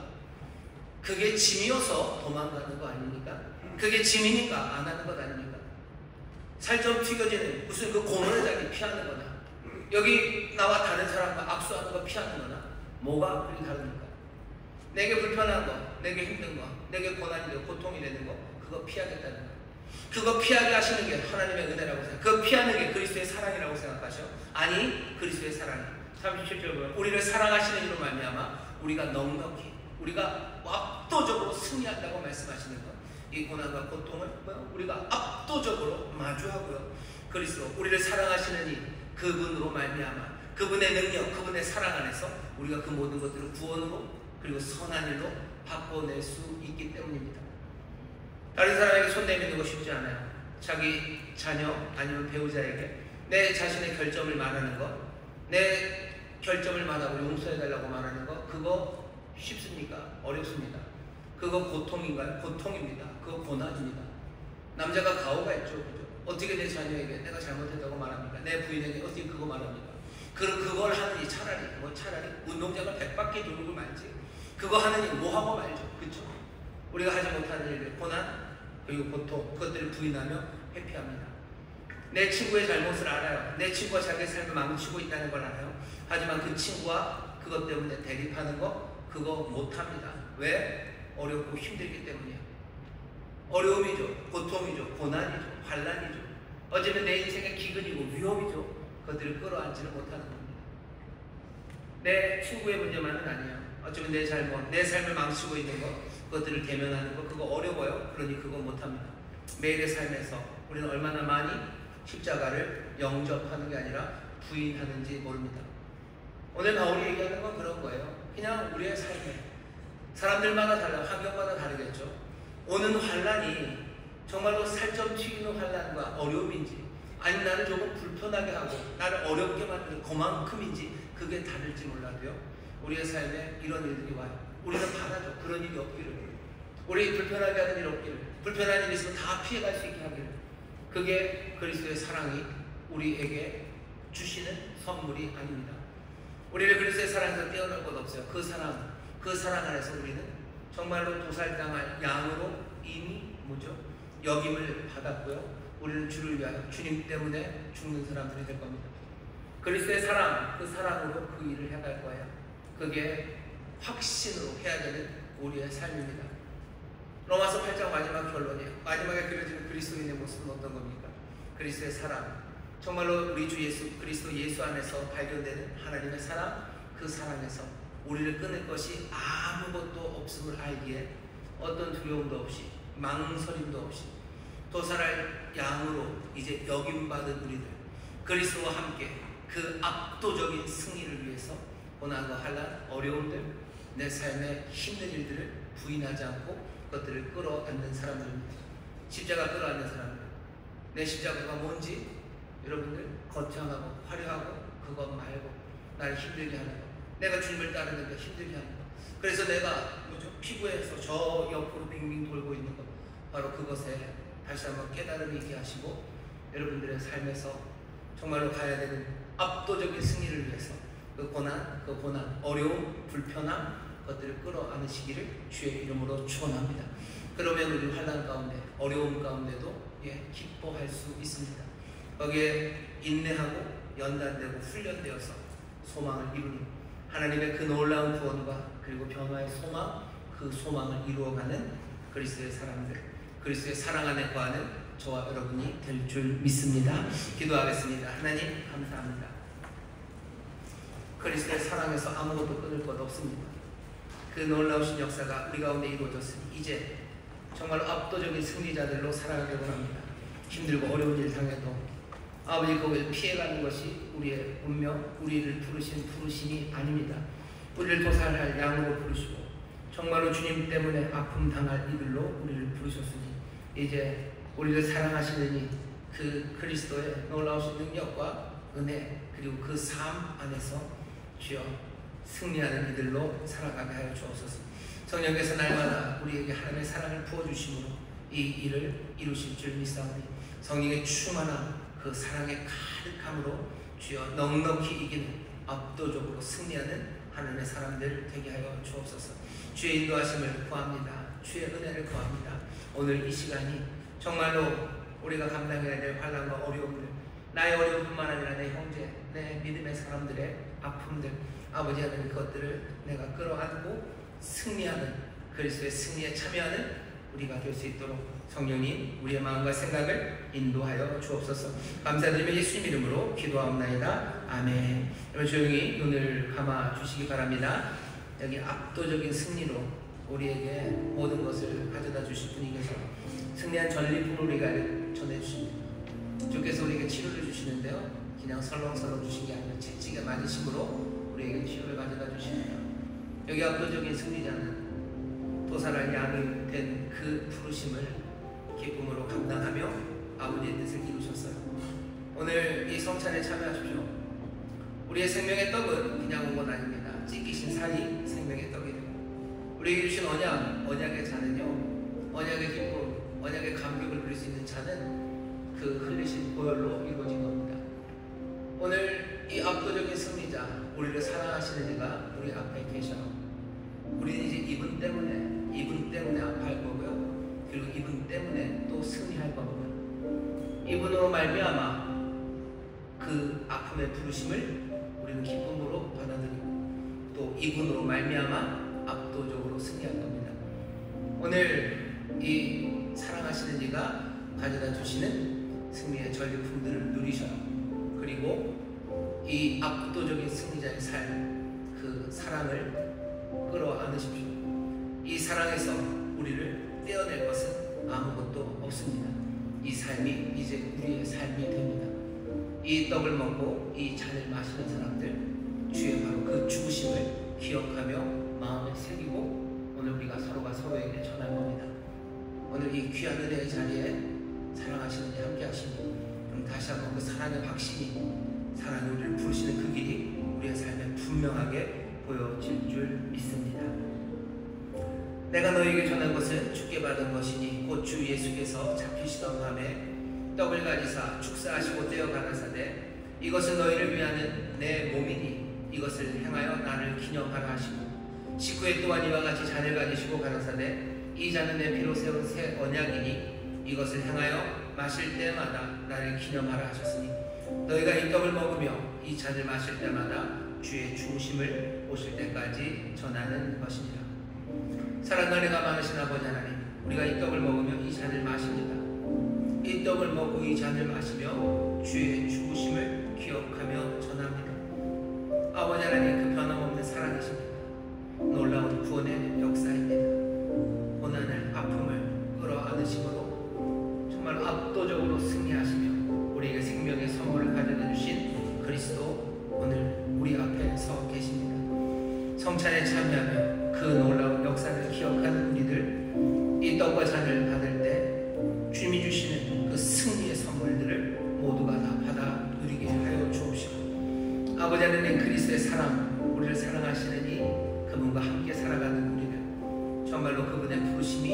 그게 짐이어서 도망가는 거 아닙니까? 그게 짐이니까 안 하는 것 아닙니까? 살점 튀겨지는 무슨 그 고문을 자기 피하는 거나, 여기 나와 다른 사람과 악수하는 거 피하는 거나, 뭐가 그리 다릅니까? 내게 불편한 거, 내게 힘든 거, 내게 고난이 되고 고통이 되는 거, 그거 피하겠다는 거. 그거 피하게 하시는 게 하나님의 은혜라고 생각. 그거 피하는 게 그리스도의 사랑이라고 생각하셔? 아니, 그리스도의 사랑이 37절 보면 우리를 사랑하시는 이로 말미암아 우리가 넉넉히, 우리가 압도적으로 승리한다고 말씀하시는 것. 이 고난과 고통을 우리가 압도적으로 마주하고요. 그리스도, 우리를 사랑하시는 이 그분으로 말미암아 그분의 능력, 그분의 사랑 안에서 우리가 그 모든 것들을 구원으로 그리고 선한 일로 바꿔낼 수 있기 때문입니다. 다른 사람에게 손 내미는 거 쉽지 않아요. 자기 자녀 아니면 배우자에게 내 자신의 결점을 말하는 것, 내 결점을 말하고 용서해달라고 말하는 것, 그거 쉽습니까? 어렵습니다. 그거 고통인가요? 고통입니다. 그거 고난입니다. 남자가 가오가 있죠. 그죠? 어떻게 내 자녀에게 내가 잘못했다고 말합니까? 내 부인에게 어떻게 그거 말합니까? 그걸 하느니 차라리 운동장을 100바퀴 돌고 말지, 그거 하느니 뭐하고 말죠. 그렇죠? 우리가 하지 못하는 일들, 고난 그리고 고통, 그것들을 부인하며 회피합니다. 내 친구의 잘못을 알아요. 내 친구가 자기의 삶을 망치고 있다는 걸 알아요. 하지만 그 친구와 그것 때문에 대립하는 거, 그거 못합니다. 왜? 어렵고 힘들기 때문이에요. 어려움이죠, 고통이죠, 고난이죠, 환난이죠. 어쩌면 내 인생의 기근이고 위험이죠. 그것들을 끌어안지는 못하는 겁니다. 내 친구의 문제만은 아니에요. 어쩌면 내 잘못, 내 삶을 망치고 있는 것, 그것들을 대면하는 것, 그거 어려워요. 그러니 그거 못합니다. 매일의 삶에서 우리는 얼마나 많이 십자가를 영접하는 게 아니라 부인하는지 모릅니다. 오늘 바울이 얘기하는 건 그런 거예요. 그냥 우리의 삶에 사람들마다 달라, 환경마다 다르겠죠. 오는 환난이 정말로 살점 튀기는 환난과 어려움인지, 아니면 나를 조금 불편하게 하고 나를 어렵게 만드는 그만큼인지, 그게 다를지 몰라도요, 우리의 삶에 이런 일들이 와요. 우리는 바라죠. 그런 일이 없기를, 우리 불편하게 하는 일 없기를, 불편한 일이 있으면 다 피해갈 수 있게 하기를. 그게 그리스도의 사랑이 우리에게 주시는 선물이 아닙니다. 우리를 그리스도의 사랑에서 떼어낼 것 없어요. 그 사랑 안에서 우리는 정말로 도살당할 양으로 이미 여김을 받았고요. 우리는 주를 위하여 주님 때문에 죽는 사람들이 될 겁니다. 그리스도의 사랑, 그 사랑으로 그 일을 해갈 거예요. 그게 확신으로 해야 되는 우리의 삶입니다. 로마서 8장 마지막 결론이에요. 마지막에 그려지는 그리스도인의 모습은 어떤 겁니까? 그리스도의 사랑, 정말로 우리 주 예수 그리스도 예수 안에서 발견되는 하나님의 사랑, 그 사랑에서 우리를 끊을 것이 아무것도 없음을 알기에 어떤 두려움도 없이 망설임도 없이 도살할 양으로 이제 여김받은 우리들, 그리스도와 함께 그 압도적인 승리를 위해서 고난과 환난, 어려움들, 내 삶의 힘든 일들을 부인하지 않고 그것들을 끌어안는 사람들입니다. 십자가 끌어안는 사람들. 내 십자가가 뭔지 여러분들 거창하고 화려하고 그것 말고 나를 힘들게 하는 것, 내가 주님을 따르는 게 힘들게 하는 것, 그래서 내가 피부에서 저 옆으로 빙빙 돌고 있는 것, 바로 그것에 다시 한번 깨달음이 있게 하시고 여러분들의 삶에서 정말로 가야 되는 압도적인 승리를 위해서 그 고난, 어려움, 불편함 것들을 끌어안으시기를 주의 이름으로 축원합니다. 그러면 우리 환난 가운데, 어려움 가운데도 기뻐할 수 있습니다. 거기에 인내하고 연단되고 훈련되어서 소망을 이루는 하나님의 그 놀라운 구원과 그리고 변화의 소망, 그 소망을 이루어가는 그리스도의 사람들, 그리스도의 사랑 안에 거하는 저와 여러분이 될 줄 믿습니다. 기도하겠습니다. 하나님 감사합니다. 그리스도의 사랑에서 아무것도 끊을 것 없습니다. 그 놀라우신 역사가 우리 가운데 이루어졌으니 이제 정말 압도적인 승리자들로 살아가려고 합니다. 힘들고 어려운 일 당해도 아버지 그것을 피해가는 것이 우리의 운명, 우리를 부르신 부르심이 아닙니다. 우리를 도살할 양으로 부르시고 정말로 주님 때문에 아픔 당할 이들로 우리를 부르셨으니 이제 우리를 사랑하시느니 그 그리스도의 놀라우신 능력과 은혜 그리고 그 삶 안에서 주여 승리하는 이들로 살아가게 하여 주옵소서. 성령께서 날마다 우리에게 하나님의 사랑을 부어주심으로 이 일을 이루실 줄 믿사오니 성령의 충만한 그 사랑의 가득함으로 주여 넉넉히 이기는 압도적으로 승리하는 하나님의 사람들 되게 하여 주옵소서. 주의 인도하심을 구합니다. 주의 은혜를 구합니다. 오늘 이 시간이 정말로 우리가 감당해야 될 환난과 어려움들, 나의 어려움뿐만 아니라 내 형제, 내 믿음의 사람들의 아픔들, 아버지 하나님 그것들을 내가 끌어안고 승리하는 그리스도의 승리에 참여하는 우리가 될 수 있도록 성령님 우리의 마음과 생각을 인도하여 주옵소서. 감사드리며 예수님 이름으로 기도하옵나이다. 아멘. 여러분 조용히 눈을 감아 주시기 바랍니다. 여기 압도적인 승리로 우리에게 모든 것을 가져다 주실 분이 계셔 승리한 전리품을 우리가 전해주십니다. 주께서 우리에게 치료를 주시는데요, 그냥 설렁설렁 주신 게 아니라 채찍에 맞으심으로 우리에게 치료를 가져다 주십니다. 여기 압도적인 승리자는 도살할 양이 된 그 부르심을 기쁨으로 감당하며 아버지의 뜻을 이루셨어요. 오늘 이 성찬에 참여하십시오. 우리의 생명의 떡은 그냥 온 것 아닙니다. 찢기신 살이 생명의 떡이 되고 우리에게 주신 언약의 잔은요, 언약의 기쁨, 언약의 감격을 누릴 수 있는 잔은 그 흘리신 보혈로 이루어진 겁니다. 오늘 이 압도적인 승리자, 우리를 사랑하시는 이가 우리 앞에 계셔요. 우리는 이제 이분 때문에 아파할 거고요. 그리고 이분 때문에 또 승리할 겁니다. 이분으로 말미암아 그 아픔의 부르심을 우리는 기쁨으로 받아들이고 또 이분으로 말미암아 압도적으로 승리할 겁니다. 오늘 이 사랑하시는 이가 가져다 주시는 승리의 전리품들을 누리셔요. 그리고 이 압도적인 승리자의 삶, 그 사랑을 끌어안으십시오. 이 사랑에서 우리를 떼어낼 것은 아무것도 없습니다. 이 삶이 이제 우리의 삶이 됩니다. 이 떡을 먹고 이 잔을 마시는 사람들, 주의 바로 그 죽으심을 기억하며 마음에 새기고 오늘 우리가 서로가 서로에게 전할 겁니다. 오늘 이 귀한 은혜의 자리에 사랑하시는 이 함께 하시니 그럼 다시 한번 그 사랑의 확신이, 사랑이 우리를 부르시는 그 길이 우리의 삶에 분명하게 보여질 줄 믿습니다. 내가 너에게 전한 것은 주께 받은 것이니 곧 주 예수께서 잡히시던 밤에 떡을 가지사 축사하시고 떼어 가라사대 이것은 너희를 위하는 내 몸이니 이것을 행하여 나를 기념하라 하시고 식후에 또한 이와 같이 잔을 가지시고 가라사대 이 잔은 내 피로 세운 새 언약이니 이것을 행하여 마실 때마다 나를 기념하라 하셨으니 너희가 이 떡을 먹으며 이 잔을 마실 때마다 주의 죽으심을 오실 때까지 전하는 것이니라. 사랑과 은혜가 많으신 아버지 하나님, 우리가 이 떡을 먹으며 이 잔을 마십니다. 이 떡을 먹고 이 잔을 마시며 주의 죽으심을 기억하며 전합니다. 아버지 하나님, 그 변함없는 사랑이십니다. 놀라운 구원의 역사입니다. 고난을, 아픔을 끌어안으심으로 정말 압도적으로 승리하시며 우리에게 생명의 선물을 가져다 주신 그리스도 오늘 우리 앞에 서 계십니다. 성찬에 참여하며 그 놀라운 역사를 기억하는 우리들, 이 떡과 잔을 받을 때 주님이 주시는 그 승리의 선물들을 모두가 다 받아 누리게 하여 주옵시고 아버지 하나님 그리스도의 사랑, 우리를 사랑하시는 이 그분과 함께 살아가는 우리를, 정말로 그분의 부르심이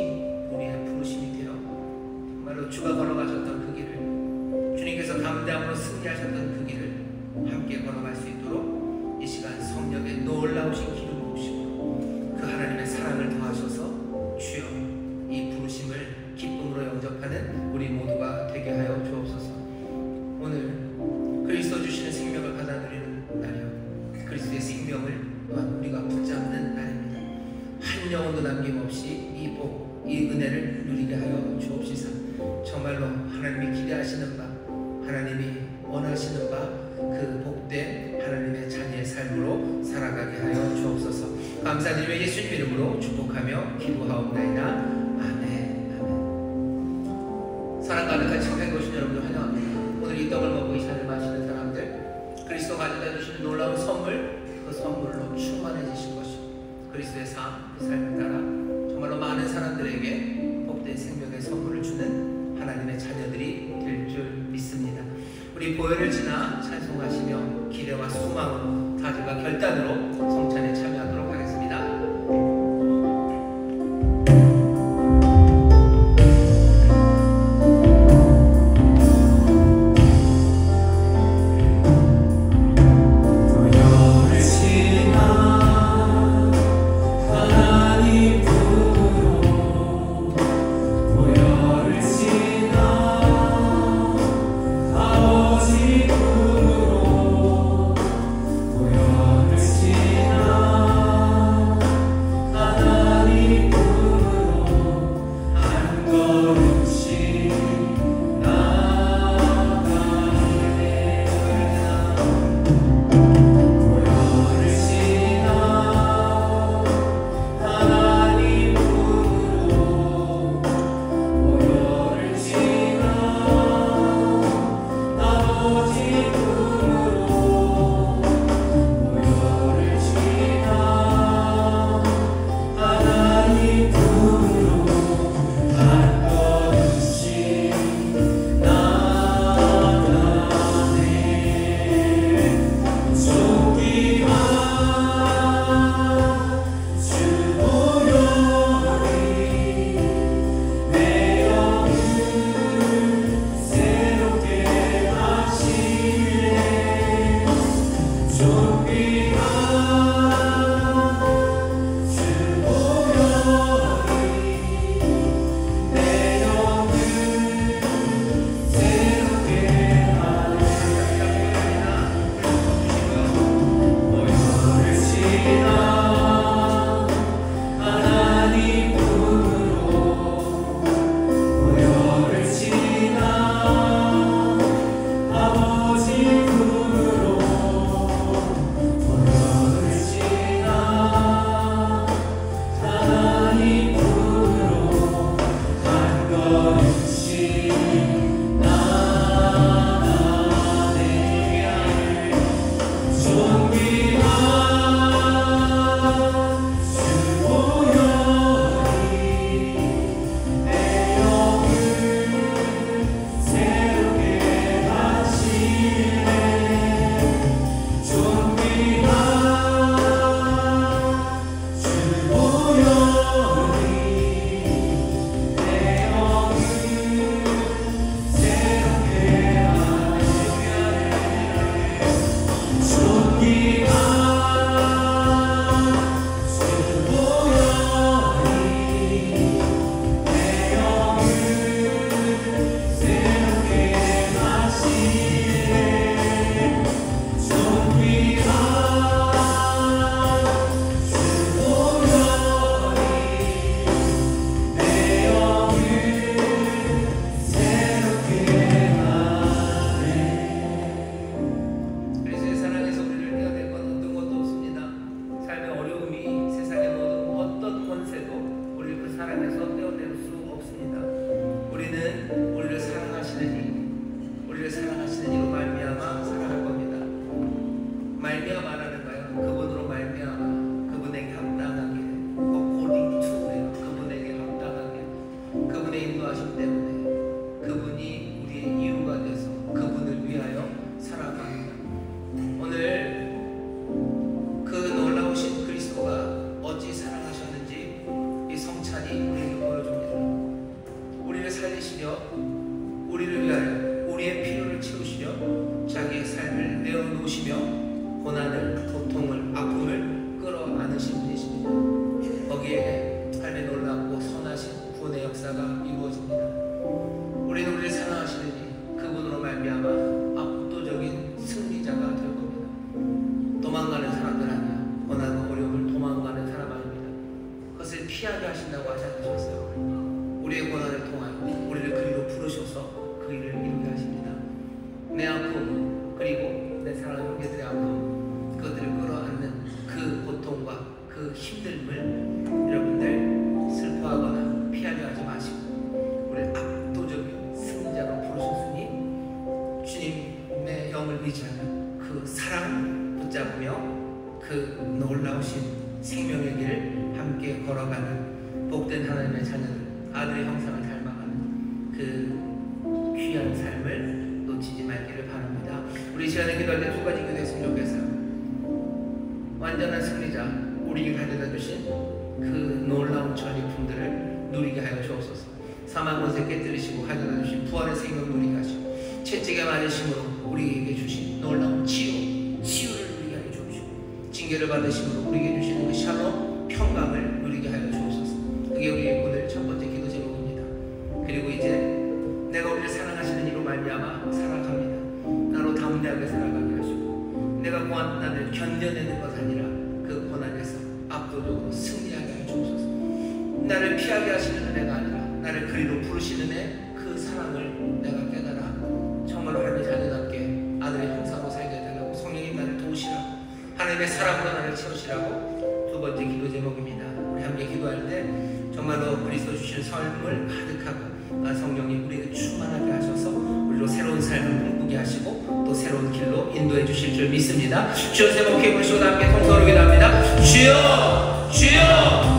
우리의 부르심이 되어 정말로 주가 걸어가셨던 그 길을, 주님께서 담대함으로 승리하셨던 그 길을 함께 걸어갈 수 있도록 이 시간 성령의 놀라우신 기름 부으시고 그 하나님의 사랑을 더하셔서 주여 이 부르심을 기쁨으로 영접하는 우리 모두가 되게 하여 주옵소서. 오늘 그리스도 주시는 생명을 받아들이는 날이요, 그리스도의 생명을 또한 우리가 붙잡는 날입니다. 한 영혼도 남김없이 이 복, 이 은혜를 누리게 하여 주옵시사. 정말로 하나님이 기대하시는 바, 하나님이 원하시는 바, 그 복된 하나님의 자녀의 삶으로 살아가게 하여 주옵소서. 감사드리며 예수님 이름으로 축복하며 기도하옵나이다. 아멘. 아멘. 사랑 가득한 집회에 오신 여러분들 환영합니다. 오늘 이 떡을 먹고 이 잔을 마시는 사람들, 그리스도 가져다 주시는 놀라운 선물, 그 선물로 충만해지신 것이고 그리스도의 삶, 그 삶을 따라 정말로 많은 사람들에게 복된 생명의 선물을 주는 하나님의 자녀들이 될 줄 믿습니다. 우리 보혈을 지나 찬송하시며 기대와 소망으로 다짐과 결단으로 성찬에 참여하도록 하겠습니다. 피하게 하신다고 하지 않으셨어요? 우리의 고난을 통하여 우리를 그리로 부르셔서 그 일을 이루게 하십니다. 내 아픔 그리고 내 사랑하는 형제들의 아픔 그것들을 끌어안는 그 고통과 그 힘듦을 여러분들 슬퍼하거나 피하려 하지 마시고 우리를 압도적인 승리자로 부르셨으니 주님의 영을 의지하는 그 사랑 붙잡으며 그 놀라우신 생명의 길을 함께 걸어가는 복된 하나님의 자녀들, 아들의 형상을 닮아가는 그 귀한 삶을 놓치지 말기를 바랍니다. 우리 시간에 기도할 때 두 가지 기도했으면 좋겠어요. 완전한 승리자, 우리에게 가져다 주신 그 놀라운 전리품들을 누리게 하여 주옵소서. 사망 권세 깨뜨리시고 가져다 주신 부활의 생명 누리게 하시고 채찍에 맞으심으로 우리에게 주신 놀라운 치유를 누리게 하여 주옵시고 징계를 받으심으로 우리에게 주시는 그 샬롬 평강을 누리게 하여 주옵소서. 그게 우리의 오늘 첫 번째 기도 제목입니다. 그리고 이제 내가 우리를 사랑하시는 이로 말미암아 살아갑니다. 나로 담대하게 살아가게 하시고 내가 고난을 견뎌내는 것 아니라 그 고난에서 압도적으로 승리하게 하여 주옵소서. 나를 피하게 하시는 은혜가 아니라 나를 그리로 부르시는 애 그 사랑을 내가 깨달아 정말로 하나님의 자녀답게 아들의 형상으로 살게 해달라고 성령님 나를 도우시라고 하나님의 사랑으로 나를 채우시라고 두 번째 기도 제목입니다. 우리 함께 기도할 때 정말로 그리스도 주신 삶을 가득하고 성령님 우리에게 충만하게 하셔서 우리로 새로운 삶을 꿈꾸게 하시고 또 새로운 길로 인도해 주실 줄 믿습니다. 주여 세 번 기부시고 함께 통성으로 기도합니다. 주여 주여